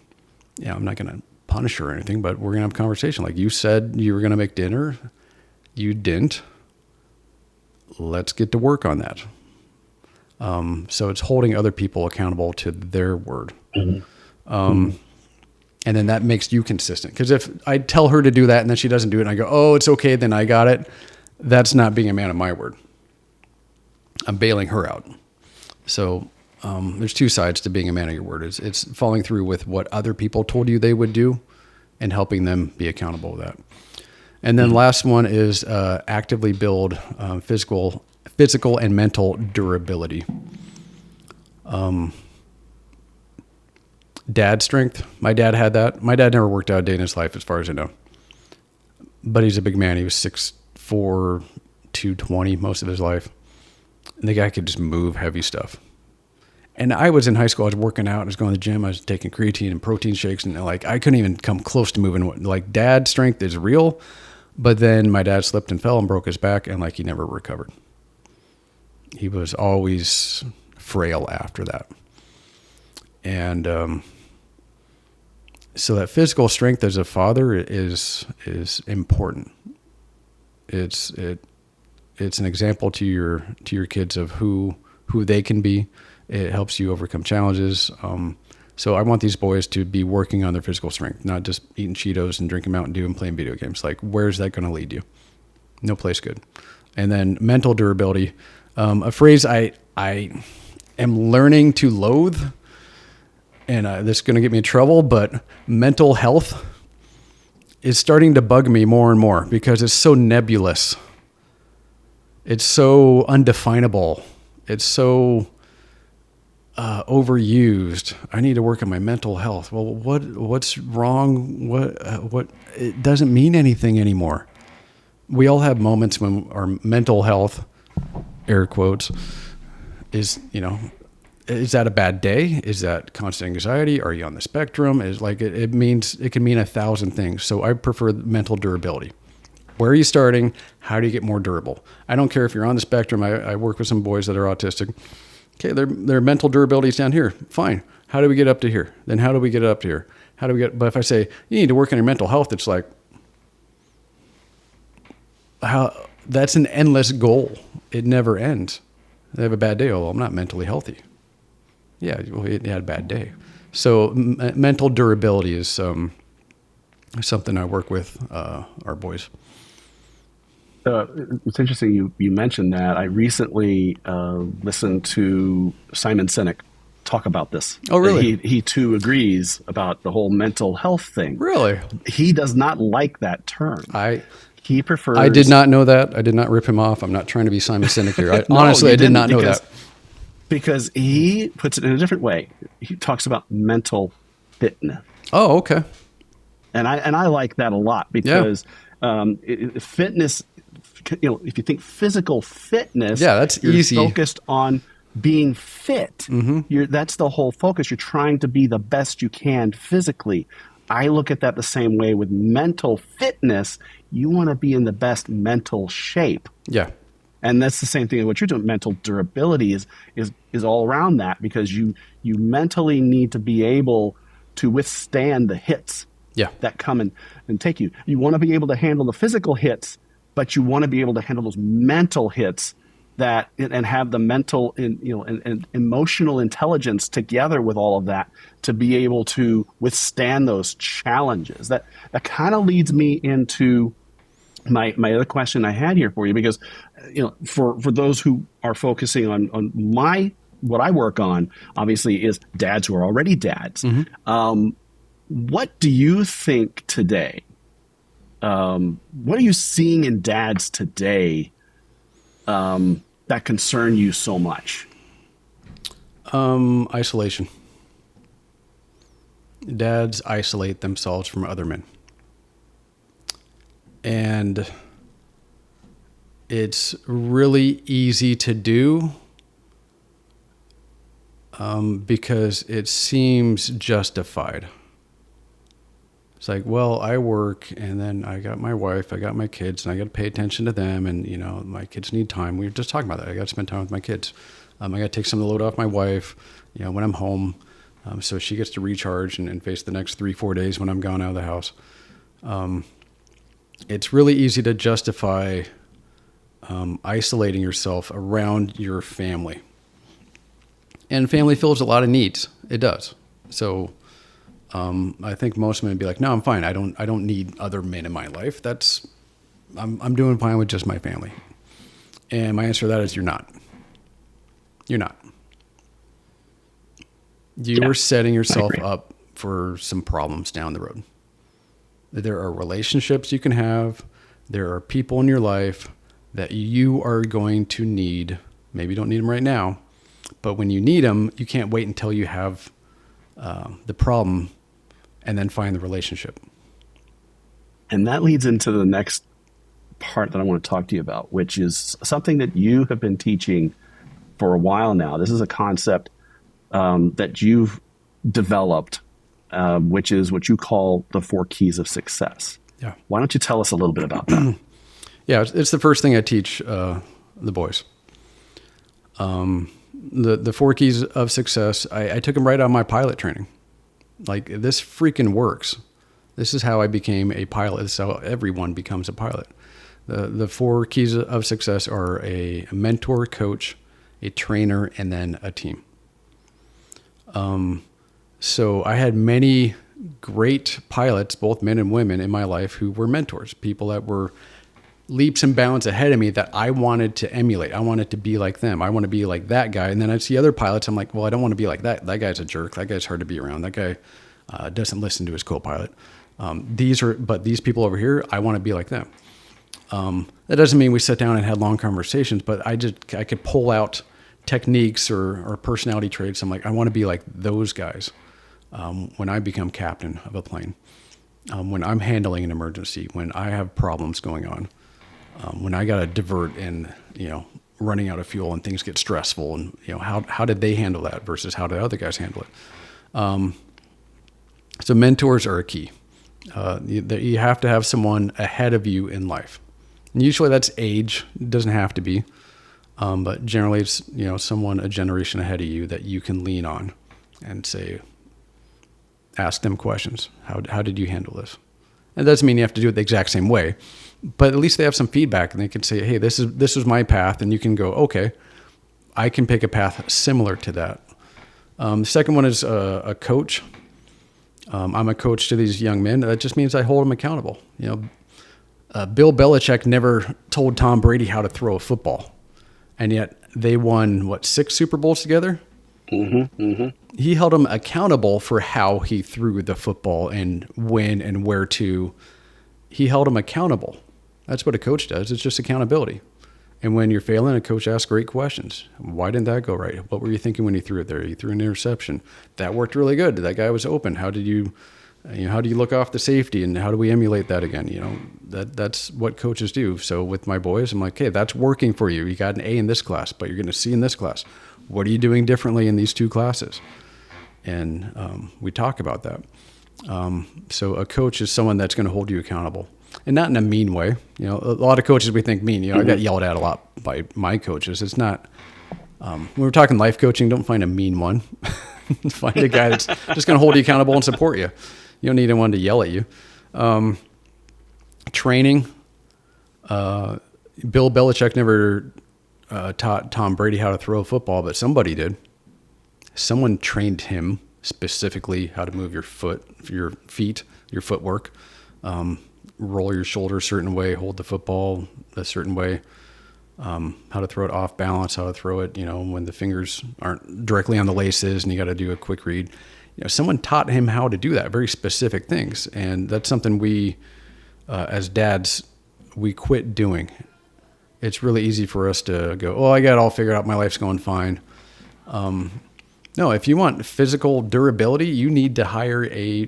not going to punish her or anything, but we're going to have a conversation. Like, you said you were going to make dinner. You didn't. Let's get to work on that. So it's holding other people accountable to their word. And then that makes you consistent. Because if I tell her to do that and then she doesn't do it and I go, oh, it's okay, then I got it. That's not being a man of my word. I'm bailing her out. So there's two sides to being a man of your word. It's following through with what other people told you they would do and helping them be accountable to that. And then last one is actively build physical and mental durability. Dad strength. My dad had that. My dad never worked out a day in his life as far as I know. But he's a big man. He was 6'4", 220 most of his life. And the guy could just move heavy stuff. And I was in high school. I was working out. I was going to the gym. I was taking creatine and protein shakes. And like, I couldn't even come close to moving. Like, dad strength is real. But then my dad slipped and fell and broke his back. And like, he never recovered. He was always frail after that. And so that physical strength as a father is important. It's an example to your kids of who they can be. It helps you overcome challenges. So I want these boys to be working on their physical strength, not just eating Cheetos and drinking Mountain Dew and playing video games. Like, where's that going to lead you? No place good. And then mental durability, a phrase I am learning to loathe, and this is going to get me in trouble, but mental health is starting to bug me more and more because it's so nebulous. It's so undefinable. It's so overused. I need to work on my mental health. Well, what's wrong? What? It doesn't mean anything anymore. We all have moments when our mental health, air quotes, is that a bad day? Is that constant anxiety? Are you on the spectrum? Is like it means it can mean 1,000 things. So I prefer mental durability. Where are you starting? How do you get more durable? I don't care if you're on the spectrum. I work with some boys that are autistic. Okay, their mental durability is down here. Fine. How do we get up to here? Then how do we get up to here? But if I say you need to work on your mental health, it's like, that's an endless goal. It never ends. They have a bad day. Oh, I'm not mentally healthy. Yeah, well, he had a bad day. So mental durability is something I work with our boys. It's interesting you mentioned that. I recently listened to Simon Sinek talk about this. Oh, really? He too agrees about the whole mental health thing. Really? He does not like that term. He prefers. I did not know that. I did not rip him off. I'm not trying to be Simon Sinek here. No, Honestly, I did not know that. Because he puts it in a different way. He talks about mental fitness. Oh, okay. And I like that a lot because fitness, if you think physical fitness, that's you're easy. Focused on being fit. Mm-hmm. That's the whole focus. You're trying to be the best you can physically. I look at that the same way with mental fitness. You want to be in the best mental shape. Yeah. And that's the same thing. What you're doing, mental durability is all around that because you mentally need to be able to withstand the hits that come and take you. You want to be able to handle the physical hits, but you want to be able to handle those mental hits and have the mental and emotional intelligence together with all of that to be able to withstand those challenges. That kind of leads me into my other question I had here for you, because for those who are focusing on my what I work on, obviously, is dads who are already dads. What do you think today? What are you seeing in dads today that concern you so much? Isolation. Dads isolate themselves from other men. And it's really easy to do because it seems justified. It's like, well, I work and then I got my wife, I got my kids, and I got to pay attention to them. And, my kids need time. We were just talking about that. I got to spend time with my kids. I got to take some of the load off my wife, when I'm home. So she gets to recharge and face the next 3-4 days when I'm gone out of the house. It's really easy to justify isolating yourself around your family. And family fills a lot of needs. It does. So I think most men would be like, no, I'm fine. I don't need other men in my life. I'm doing fine with just my family. And my answer to that is you're not. You're not. You are setting yourself up for some problems down the road. There are relationships you can have. There are people in your life that you are going to need. Maybe you don't need them right now, but when you need them, you can't wait until you have the problem and then find the relationship. And that leads into the next part that I want to talk to you about, which is something that you have been teaching for a while now. This is a concept that you've developed, which is what you call the 4 keys of success. Yeah. Why don't you tell us a little bit about that? Yeah, it's the first thing I teach the boys. The 4 keys of success, I took them right out of my pilot training. Like, this freaking works. This is how I became a pilot. This is how everyone becomes a pilot. The 4 keys of success are a mentor, coach, a trainer, and then a team. So I had many great pilots, both men and women in my life, who were mentors, people that were leaps and bounds ahead of me that I wanted to emulate. I wanted to be like them. I want to be like that guy. And then I'd see other pilots. I'm like, well, I don't want to be like that. That guy's a jerk. That guy's hard to be around. That guy doesn't listen to his co-pilot. But these people over here, I want to be like them. That doesn't mean we sat down and had long conversations, but I could pull out techniques or personality traits. I'm like, I want to be like those guys when I become captain of a plane, when I'm handling an emergency, when I have problems going on, when I got to divert and, running out of fuel and things get stressful, and, how did they handle that versus how did other guys handle it? So mentors are a key. You have to have someone ahead of you in life. And usually that's age. It doesn't have to be. But generally it's, someone a generation ahead of you that you can lean on and say, ask them questions. How did you handle this? And it doesn't mean you have to do it the exact same way, but at least they have some feedback and they can say, hey, this was my path. And you can go, okay, I can pick a path similar to that. The second one is a coach. I'm a coach to these young men. That just means I hold them accountable. Bill Belichick never told Tom Brady how to throw a football. And yet they won, 6 Super Bowls together? Mm-hmm, mm-hmm. He held him accountable for how he threw the football and when and where to. He held him accountable. That's what a coach does. It's just accountability. And when you're failing, a coach asks great questions. Why didn't that go right? What were you thinking when you threw it there? You threw an interception. That worked really good. That guy was open. How do you look off the safety, and how do we emulate that again? That's what coaches do. So with my boys, I'm like, hey, that's working for you. You got an A in this class, but you're going to C in this class. What are you doing differently in these 2 classes? And we talk about that. So a coach is someone that's going to hold you accountable, and not in a mean way. A lot of coaches we think mean. I got yelled at a lot by my coaches. It's not. When we're talking life coaching, don't find a mean one. Find a guy that's just going to hold you accountable and support you. You don't need anyone to yell at you. Training. Bill Belichick never taught Tom Brady how to throw a football, but somebody did. Someone trained him specifically how to move your feet, your footwork, roll your shoulder a certain way, hold the football a certain way. how to throw it off balance, how to throw it, when the fingers aren't directly on the laces and you got to do a quick read. Someone taught him how to do that, very specific things. And that's something we, as dads, we quit doing. It's really easy for us to go, oh, I got it all figured out. My life's going fine. No, if you want physical durability, you need to hire a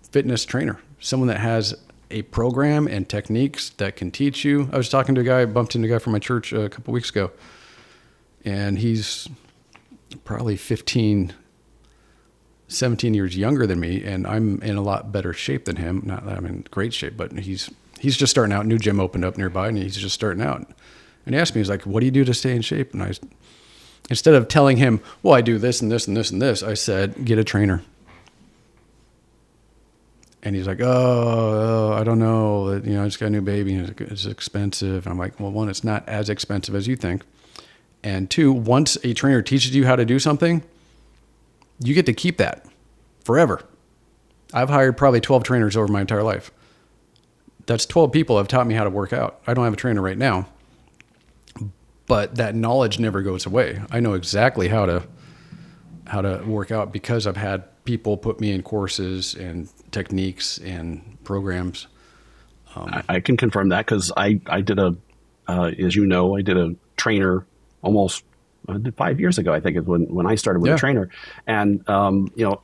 fitness trainer, someone that has a program and techniques that can teach you. I was talking to a guy, bumped into a guy from my church a couple weeks ago, and he's probably 15, 17 years younger than me, and I'm in a lot better shape than him. Not that I'm in great shape, but he's just starting out. New gym opened up nearby, and he's just starting out. And he asked me, he's like, what do you do to stay in shape? And instead of telling him, well, I do this and this and this and this, I said, get a trainer. And he's like, oh, I don't know. I just got a new baby and it's expensive. And I'm like, well, one, it's not as expensive as you think. And two, once a trainer teaches you how to do something, you get to keep that forever. I've hired probably 12 trainers over my entire life. That's 12 people have taught me how to work out. I don't have a trainer right now, but that knowledge never goes away. I know exactly how to work out because I've had people put me in courses and techniques and programs. I can confirm that because I did as you know, I did a trainer almost 5 years ago. I think is when I started with a trainer, and I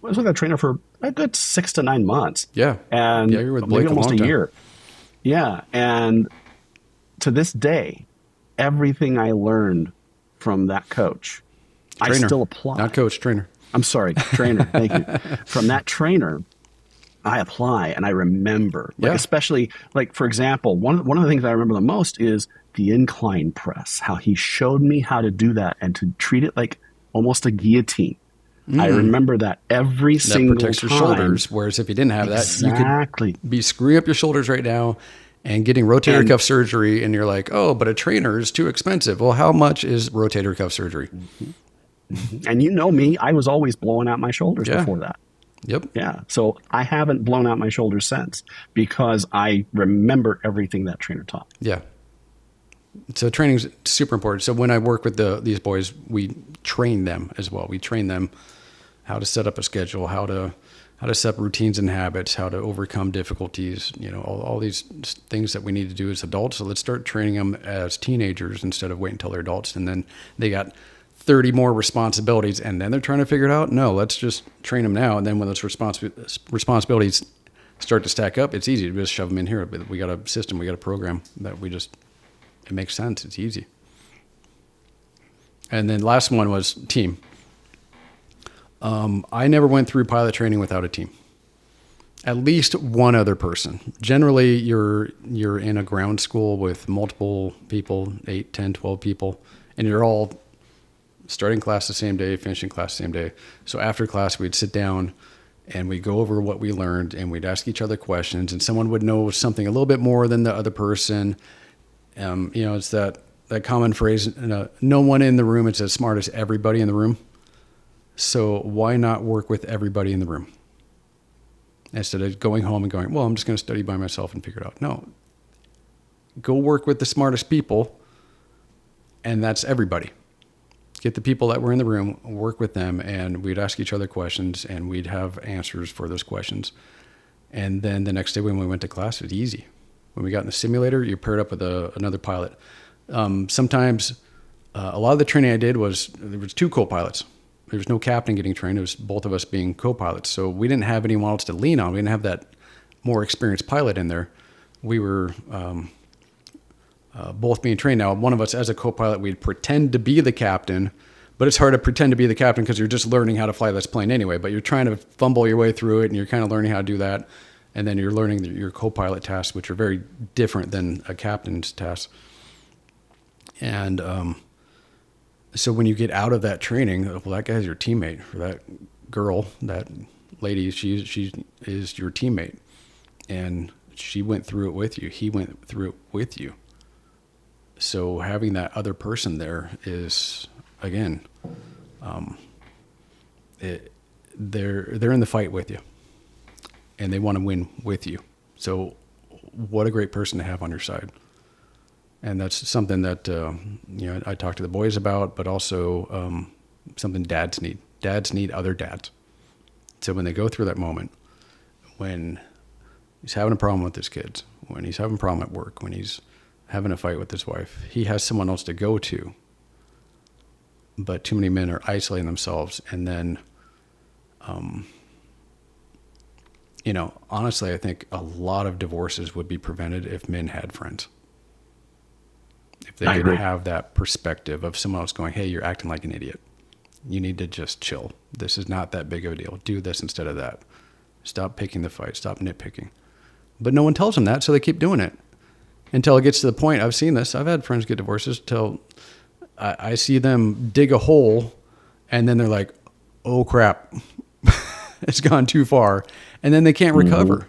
was with a trainer for a good 6 to 9 months. Yeah, and you were with Blake maybe almost a time. year. Yeah, and to this day, everything I learned from that coach, Trainer. I still apply. Not coach, trainer. I'm sorry, trainer. Thank you. From that trainer, I apply and I remember, especially for example, one of the things I remember the most is the incline press, how he showed me how to do that and to treat it like almost a guillotine. I remember that every single protects time. your shoulders. Whereas if you didn't have that, you could be screwing up your shoulders right now and getting rotator cuff surgery. And you're like, oh, but a trainer is too expensive. Well, how much is rotator cuff surgery? And you know me, I was always blowing out my shoulders before that. Yep. Yeah. So I haven't blown out my shoulders since because I remember everything that trainer taught. Yeah. So training is super important. So when I work with these boys, we train them as well. We train them how to set up a schedule, how to set up routines and habits, how to overcome difficulties, all these things that we need to do as adults. So let's start training them as teenagers instead of waiting until they're adults. And then they got 30 more responsibilities and then they're trying to figure it out. No, let's just train them now. And then when those responsibilities start to stack up, it's easy to just shove them in here. But we got a system, we got a program that it makes sense. It's easy. And then last one was team. I never went through pilot training without a team. At least one other person. Generally, you're in a ground school with multiple people, 8, 10, 12 people, and you're all starting class the same day, finishing class the same day. So after class, we'd sit down and we'd go over what we learned and we'd ask each other questions, and someone would know something a little bit more than the other person. It's that common phrase, no one in the room is as smart as everybody in the room. So why not work with everybody in the room? Instead of going home and going, well, I'm just going to study by myself and figure it out. No, go work with the smartest people. And that's everybody. Get the people that were in the room, work with them, and we'd ask each other questions and we'd have answers for those questions. And then the next day when we went to class, it was easy. When we got in the simulator, you paired up with another pilot. Sometimes a lot of the training I did there was 2 co-pilots. There was no captain getting trained. It was both of us being co-pilots. So we didn't have anyone else to lean on. We didn't have that more experienced pilot in there. We were both being trained. Now, one of us as a co-pilot, we'd pretend to be the captain, but it's hard to pretend to be the captain because you're just learning how to fly this plane anyway, but you're trying to fumble your way through it and you're kind of learning how to do that. And then you're learning your co-pilot tasks, which are very different than a captain's tasks. And so when you get out of that training, well, that guy's your teammate, or that girl, that lady, she is your teammate. And she went through it with you. He went through it with you. So having that other person there is, again, they're in the fight with you. And they want to win with you. So what a great person to have on your side. And that's something that, I talk to the boys about, but also something dads need. Dads need other dads. So when they go through that moment, when he's having a problem with his kids, when he's having a problem at work, when he's having a fight with his wife, he has someone else to go to. But too many men are isolating themselves. And then, honestly, I think a lot of divorces would be prevented if men had friends. If they I could agree. have that perspective of someone else going, hey, you're acting like an idiot. You need to just chill. This is not that big of a deal. Do this instead of that. Stop picking the fight. Stop nitpicking. But no one tells them that, so they keep doing it until it gets to the point. I've seen this. I've had friends get divorces till I see them dig a hole, and then they're like, oh, crap. It's gone too far. And then they can't recover.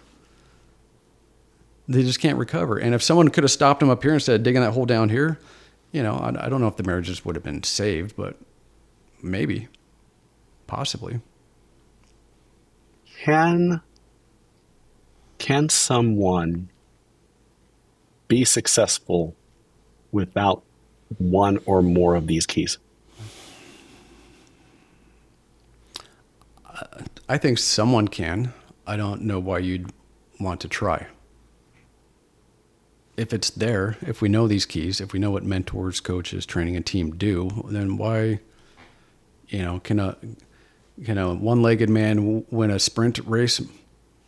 They just can't recover. And if someone could have stopped them up here instead of digging that hole down here, I don't know if the marriages would have been saved, but maybe, possibly. Can someone be successful without one or more of these keys? I think someone can. I don't know why you'd want to try. If it's there, if we know these keys, if we know what mentors, coaches, training, and team do, then why, can a one-legged man win a sprint race?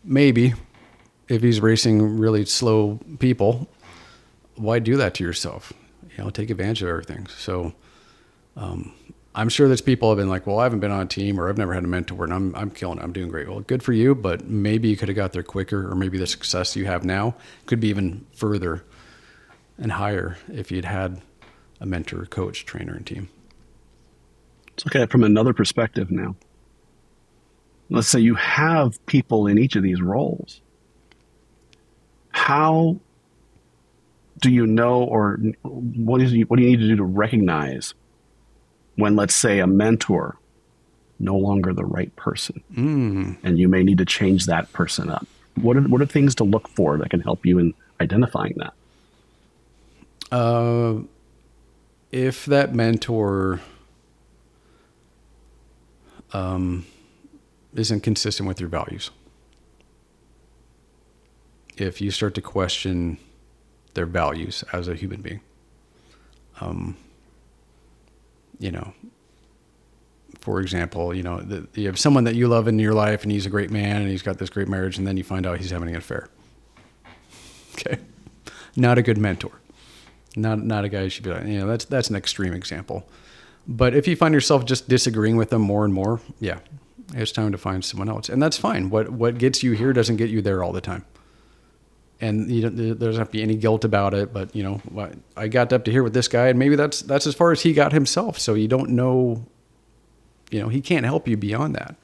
Maybe. If he's racing really slow people, why do that to yourself? Take advantage of everything. So I'm sure there's people have been like, well, I haven't been on a team, or I've never had a mentor, and I'm killing it. I'm doing great. Well, good for you, but maybe you could have got there quicker, or maybe the success you have now could be even further and higher if you'd had a mentor, coach, trainer, and team. Let's look at it from another perspective now. Let's say you have people in each of these roles. How do you know, or what do you need to do to recognize when, let's say, a mentor no longer the right person, and you may need to change that person up? What are things to look for that can help you in identifying that? If that mentor isn't consistent with your values, if you start to question their values as a human being, for example, you have someone that you love in your life and he's a great man and he's got this great marriage, and then you find out he's having an affair. Okay. Not a good mentor. Not a guy you should be like, that's an extreme example. But if you find yourself just disagreeing with them more and more, yeah, it's time to find someone else. And that's fine. What gets you here doesn't get you there all the time. And there doesn't have to be any guilt about it, but I got up to here with this guy, and maybe that's as far as he got himself. So you don't know, he can't help you beyond that.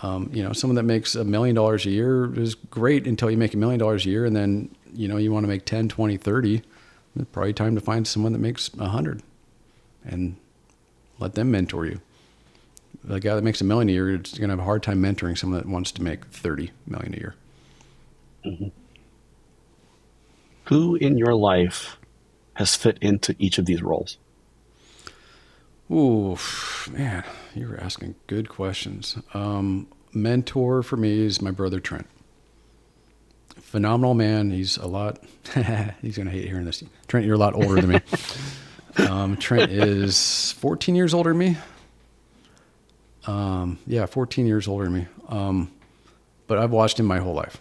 Someone that makes $1 million a year is great until you make $1 million a year, and then, you want to make 10, 20, 30. It's probably time to find someone that makes 100 and let them mentor you. The guy that makes $1 million a year is going to have a hard time mentoring someone that wants to make 30 million a year. Mm-hmm. Who in your life has fit into each of these roles? Ooh, man, you were asking good questions. Mentor for me is my brother Trent. Phenomenal man. He's a lot. He's gonna hate hearing this. Trent, you're a lot older than me. Trent is 14 years older than me. 14 years older than me. But I've watched him my whole life,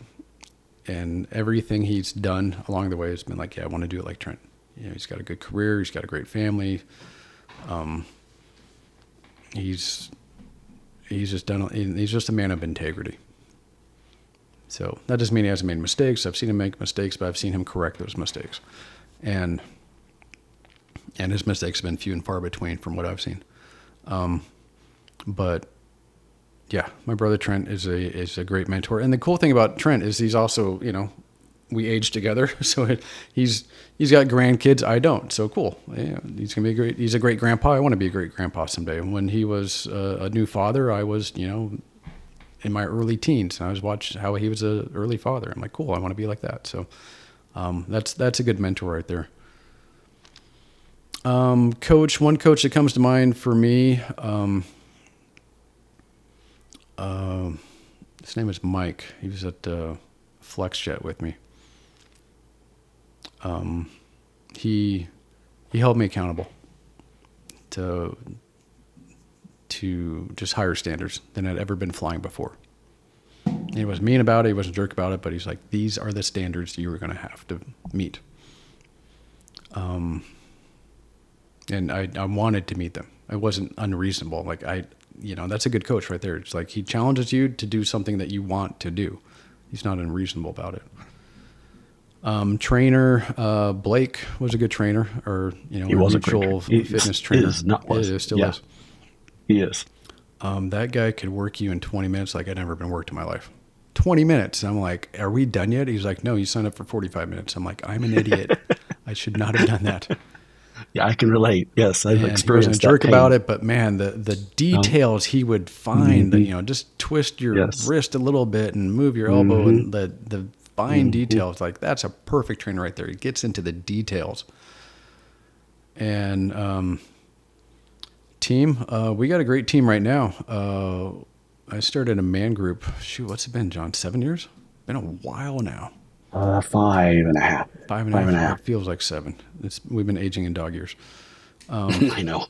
and everything he's done along the way has been like, yeah, I want to do it like Trent. He's got a good career. He's got a great family. He's just done. He's just a man of integrity. So that doesn't mean he hasn't made mistakes. I've seen him make mistakes, but I've seen him correct those mistakes, and his mistakes have been few and far between from what I've seen. But yeah, my brother Trent is a great mentor. And the cool thing about Trent is he's also, we age together. So he's got grandkids. I don't. So cool. Yeah, he's a great grandpa. I want to be a great grandpa someday. When he was a new father, I was, in my early teens, and I was watching how he was an early father. I'm like, cool. I want to be like that. So, that's a good mentor right there. One coach that comes to mind for me, his name is Mike. He was at FlexJet with me. He held me accountable to just higher standards than I'd ever been flying before. He wasn't mean about it. He wasn't a jerk about it, but he's like, these are the standards you were going to have to meet. And I wanted to meet them. I wasn't unreasonable. Like that's a good coach right there. It's like he challenges you to do something that you want to do. He's not unreasonable about it. Trainer, Blake was a good trainer, or he was mutual fitness trainer. Still is. He is. That guy could work you in 20 minutes like I'd never been worked in my life. 20 minutes. And I'm like, are we done yet? He's like, no, you signed up for 45 minutes. I'm like, I'm an idiot. I should not have done that. Yeah, I can relate. Yes, I've experienced that. He wasn't a jerk about it, but man, the details he would find, just twist your wrist a little bit and move your elbow, and the fine details, like that's a perfect trainer right there. He gets into the details. And team, we got a great team right now. I started a man group. Shoot, what's it been, John? 7 years? Been a while now. 5.5. 5.5. It feels like 7. We've been aging in dog years. I know.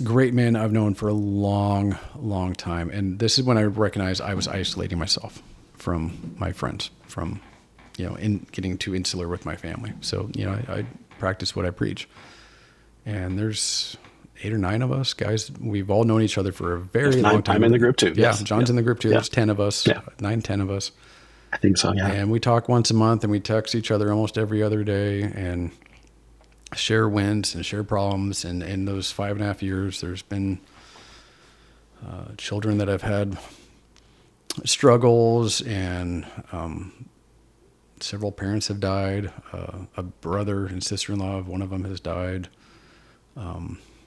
Great men I've known for a long, long time. And this is when I recognized I was isolating myself from my friends, from, in getting too insular with my family. So, I practice what I preach. And there's 8 or 9 of us guys. We've all known each other for a very long time. I'm in the group too. Yeah. John's in the group too. There's 10 of us, 9, 10 of us. I think so. Yeah. And we talk once a month, and we text each other almost every other day, and share wins and share problems. And in those 5.5 years, there's been children that have had struggles, and several parents have died. A brother and sister-in-law of one of them has died.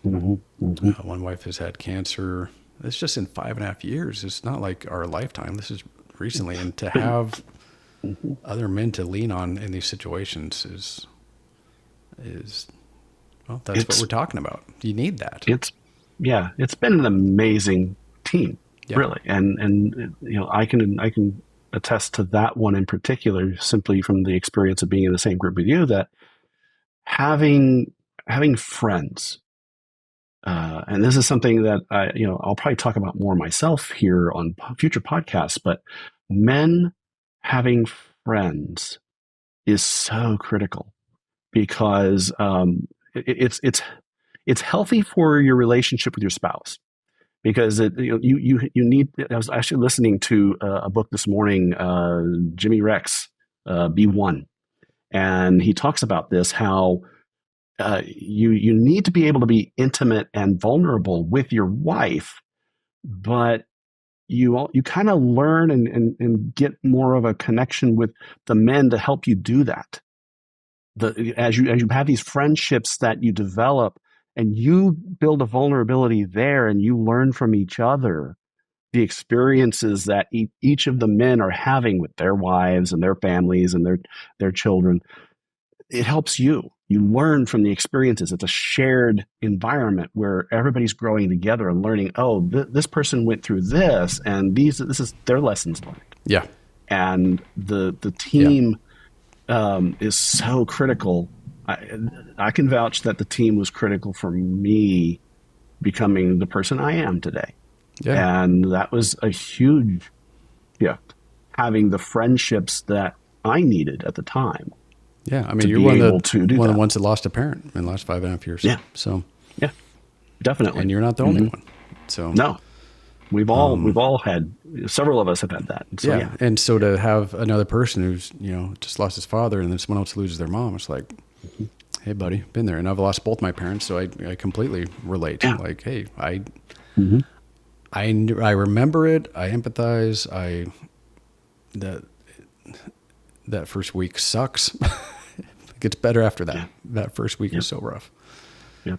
One wife has had cancer. It's just in 5.5 years. It's not like our lifetime. This is recently. And to have other men to lean on in these situations is that's what we're talking about. You need that. It's been an amazing team, really. And I can attest to that one in particular, simply from the experience of being in the same group with you, that having friends, and this is something that I'll probably talk about more myself here on future podcasts, but men having friends is so critical, because it's healthy for your relationship with your spouse, because you need. I was actually listening to a book this morning, Jimmy Rex, Be One, and he talks about this, how you need to be able to be intimate and vulnerable with your wife, but you kind of learn and get more of a connection with the men to help you do that. As you have these friendships that you develop, and you build a vulnerability there, and you learn from each other the experiences that each of the men are having with their wives and their families and their children. It helps you. You learn from the experiences. It's a shared environment where everybody's growing together and learning, this person went through this, and this is their lessons learned. Yeah. And the team is so critical. I can vouch that the team was critical for me becoming the person I am today. Yeah. And that was a huge gift, having the friendships that I needed at the time. Yeah, I mean, you're one of the ones that lost a parent in the last 5.5 years. Yeah. So. Yeah, definitely. And you're not the only one. So. No, we've all had, several of us have had that. So, yeah. And so to have another person who's just lost his father, and then someone else loses their mom, it's like, hey, buddy, been there. And I've lost both my parents, so I completely relate. Yeah. Like, hey, I remember it. I empathize. That first week sucks. It gets better after that. Yeah. That first week is so rough. Yeah.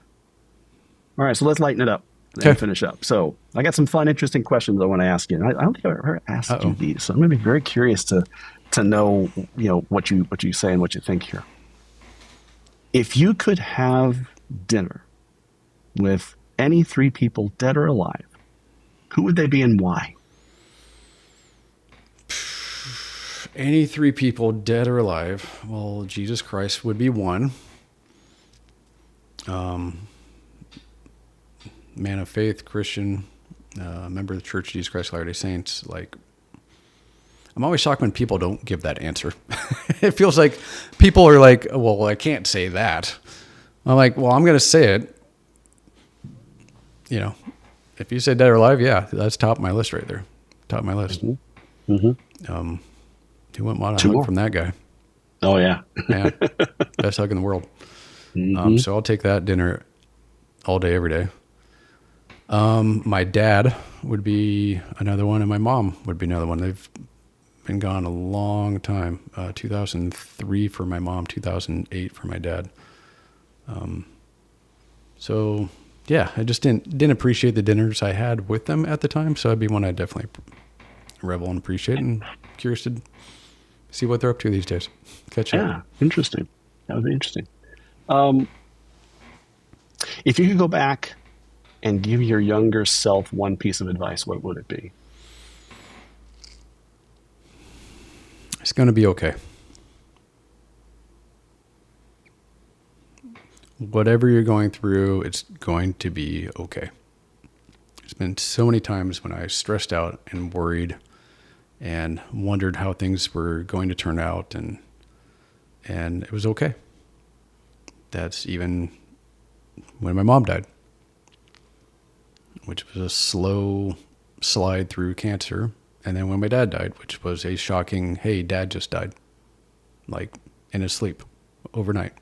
All right, so let's lighten it up and finish up. So I got some fun, interesting questions I want to ask you. I don't think I've ever asked you these, so I'm going to be very curious to know what you say and what you think here. If you could have dinner with any three people, dead or alive, who would they be and why? Any three people, dead or alive, well, Jesus Christ would be one. Man of faith, Christian, member of the Church of Jesus Christ of Latter-day Saints. Like, I'm always shocked when people don't give that answer. It feels like people are like, well, I can't say that. I'm like, well, I'm going to say it. You know, if you say dead or alive, yeah, that's top of my list right there. Top of my list. Mm-hmm. Mm-hmm. Who wouldn't want a Two hug more. from that guy? Oh, yeah. Man, best hug in the world. Mm-hmm. So I'll take that dinner all day, every day. My dad would be another one, and my mom would be another one. They've been gone a long time. 2003 for my mom, 2008 for my dad. So yeah, I just didn't appreciate the dinners I had with them at the time. So that'd be one I'd definitely revel and appreciate, and curious to see what they're up to these days. Catch up. Yeah, interesting. That would be interesting. Um, if you could go back and give your younger self one piece of advice, what would it be? It's going to be okay. Whatever you're going through, it's going to be okay. There's been so many times when I stressed out and worried and wondered how things were going to turn out, and it was okay. That's even when my mom died, which was a slow slide through cancer, and then when my dad died, which was a shocking, hey, dad just died, like in his sleep overnight.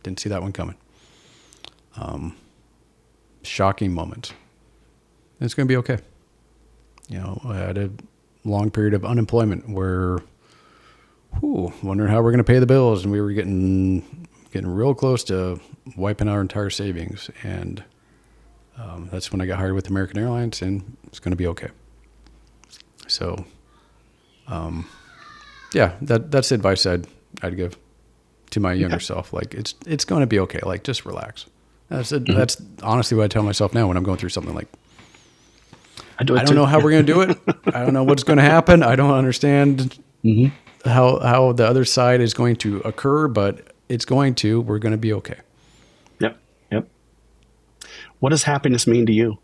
Didn't see that one coming. Shocking moment. And it's going to be okay. You know, I had a long period of unemployment where, wondering how we're going to pay the bills, and we were getting real close to wiping out our entire savings. And that's when I got hired with American Airlines, and it's going to be okay. So, yeah, that's the advice I'd give to my younger self. Like, it's going to be okay. Like, just relax. That's honestly what I tell myself now when I'm going through something. Like, I do it I don't too. know how we're going to do it. I don't know what's going to happen. I don't understand how the other side is going to occur, but it's going to. We're going to be okay. Yep. Yep. What does happiness mean to you?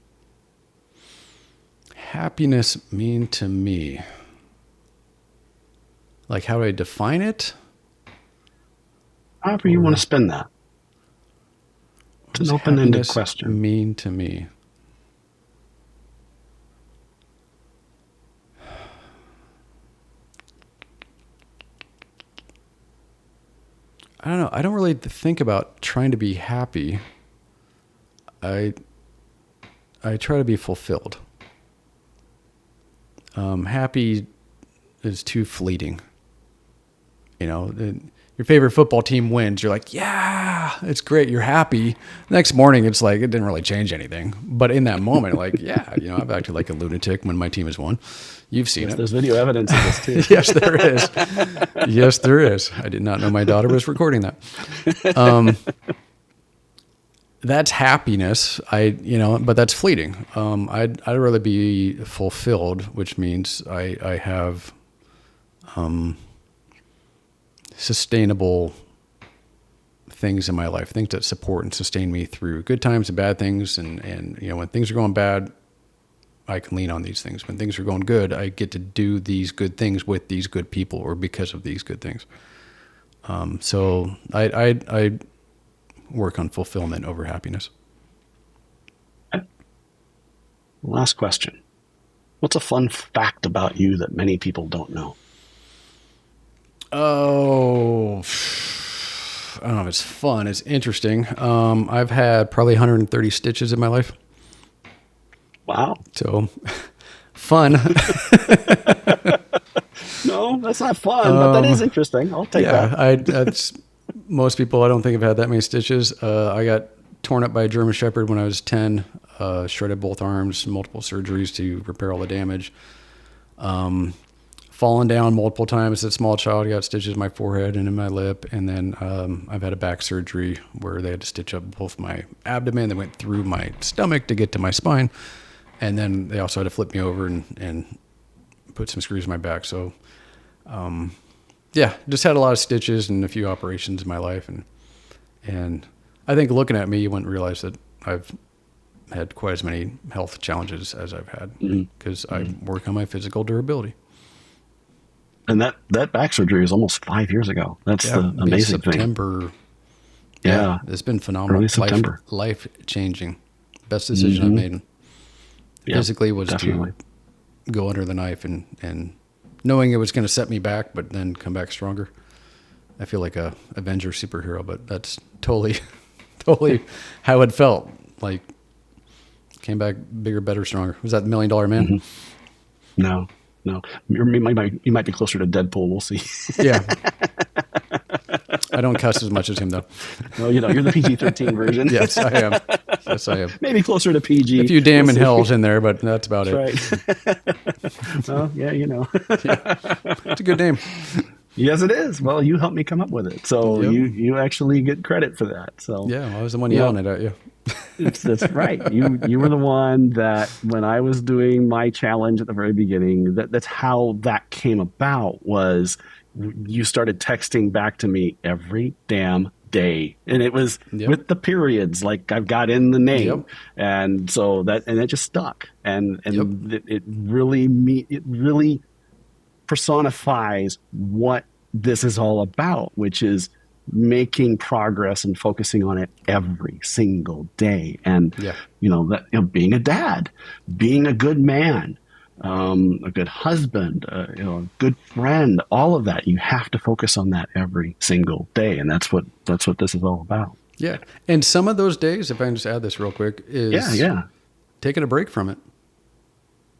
Happiness mean to me? Like, how do I define it? However you want to spin that. It's an open-ended Happiness question. mean to me? I don't know. I don't really think about trying to be happy. I try to be fulfilled. Happy is too fleeting. You know, your favorite football team wins. You're like, yeah, it's great. You're happy. Next morning, it's like, it didn't really change anything. But in that moment, like, yeah, you know, I've acted like a lunatic when my team has won. You've seen Yes, it. there's video evidence of this too. Yes, there is. Yes, there is. I did not know my daughter was recording that. That's happiness. But that's fleeting. I'd rather be fulfilled, which means I have sustainable things in my life, things that support and sustain me through good times and bad things. And you know, when things are going bad, I can lean on these things. When things are going good, I get to do these good things with these good people or because of these good things. So I work on fulfillment over happiness. Last question. What's a fun fact about you that many people don't know? Oh, I don't know if it's fun. It's interesting. I've had probably 130 stitches in my life. Wow. So fun. No, that's not fun, but that is interesting. I'll take that. That's most people. I don't think have had that many stitches. I got torn up by a German Shepherd when I was 10. Shredded both arms, multiple surgeries to repair all the damage. fallen down multiple times as a small child, got stitches in my forehead and in my lip. And then I've had a back surgery where they had to stitch up both my abdomen. They went through my stomach to get to my spine. And then they also had to flip me over and put some screws in my back. So, yeah, just had a lot of stitches and a few operations in my life. And I think looking at me, you wouldn't realize that I've had quite as many health challenges as I've had because I work on my physical durability. And that back surgery is almost 5 years ago. That's the amazing September, thing. Yeah. It's been phenomenal. Early September. Life changing. Best decision I've made. Physically was definitely. to go under the knife and knowing it was going to set me back, but then come back stronger. I feel like a Avenger superhero, but that's totally how it felt. Like came back bigger, better, stronger. Was that the $1 Million Man? Mm-hmm. No. You might be closer to Deadpool. We'll see. Yeah. I don't cuss as much as him, though. Well, you're the PG-13 version. Yes, I am. Maybe closer to PG. A few damn and hells in there, but that's about it. Right. Well, yeah, Yeah. It's a good name. Yes, it is. Well, you helped me come up with it, so you actually get credit for that. So yeah, I was the one yelling it at you. That's right. You were the one that when I was doing my challenge at the very beginning, that's how that came about. Was you started texting back to me every damn day, and it was with the periods like I've got in the name, and so it just stuck, and it really personifies what this is all about, which is making progress and focusing on it every single day. And, being a dad, being a good man, a good husband, a good friend, all of that, you have to focus on that every single day. And that's what this is all about. Yeah. And some of those days, if I can just add this real quick, is taking a break from it.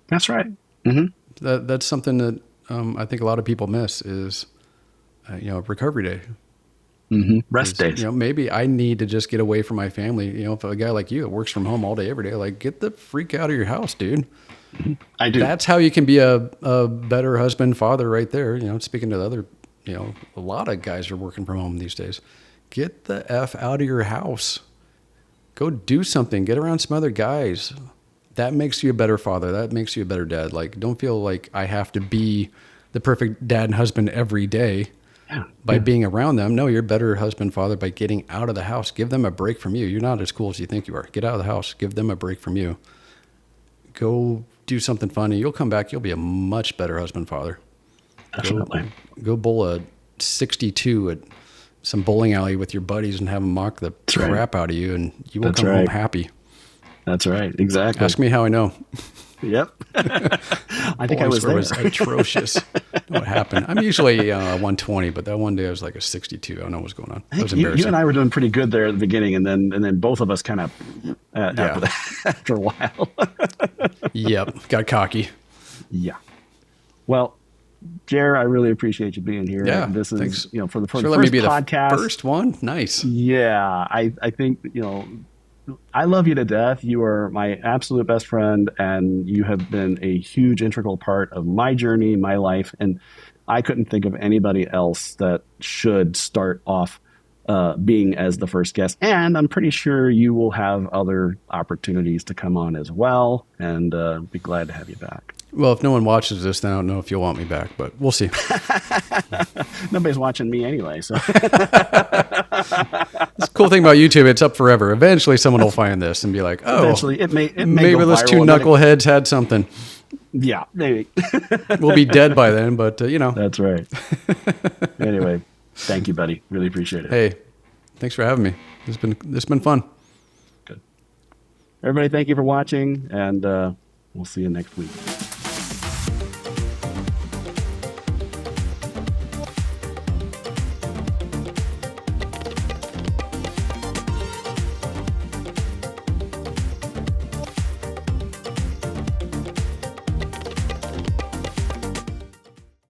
That's right. Mm-hmm. That's something that I think a lot of people miss is, recovery day. Mm-hmm. Rest days. Maybe I need to just get away from my family. If a guy like you that works from home all day, every day, like get the freak out of your house, dude. Mm-hmm. I do. That's how you can be a better husband, father right there. Speaking to the other, a lot of guys are working from home these days. Get the F out of your house. Go do something. Get around some other guys. That makes you a better father. That makes you a better dad. Like, don't feel like I have to be the perfect dad and husband every day by being around them. No, you're a better husband, father by getting out of the house. Give them a break from you. You're not as cool as you think you are. Get out of the house. Give them a break from you. Go do something funny. You'll come back. You'll be a much better husband, father. Definitely. Go bowl a 62 at some bowling alley with your buddies and have them mock the crap out of you, and you will come home happy. That's right. Exactly. Ask me how I know. Yep. I think I was there. It was atrocious. What happened? I'm usually 120, but that one day I was like a 62. I don't know what's going on. It was embarrassing. You and I were doing pretty good there at the beginning, and then both of us kind of after a while. Yep. Got cocky. Yeah. Well, Jer, I really appreciate you being here. Yeah. This is thanks. For the first let me be podcast. The first one. Nice. Yeah. I think I love you to death. You are my absolute best friend, and you have been a huge integral part of my journey, my life. And I couldn't think of anybody else that should start off being as the first guest. And I'm pretty sure you will have other opportunities to come on as well, and be glad to have you back. Well, if no one watches this, then I don't know if you'll want me back, but we'll see. Nobody's watching me anyway, so. The cool thing about YouTube, it's up forever. Eventually, someone will find this and be like, "Oh, eventually it may maybe those two knuckleheads had something." Yeah, maybe. We'll be dead by then, but That's right. Anyway, thank you, buddy. Really appreciate it. Hey, thanks for having me. It's been fun. Good. Everybody, thank you for watching, and we'll see you next week.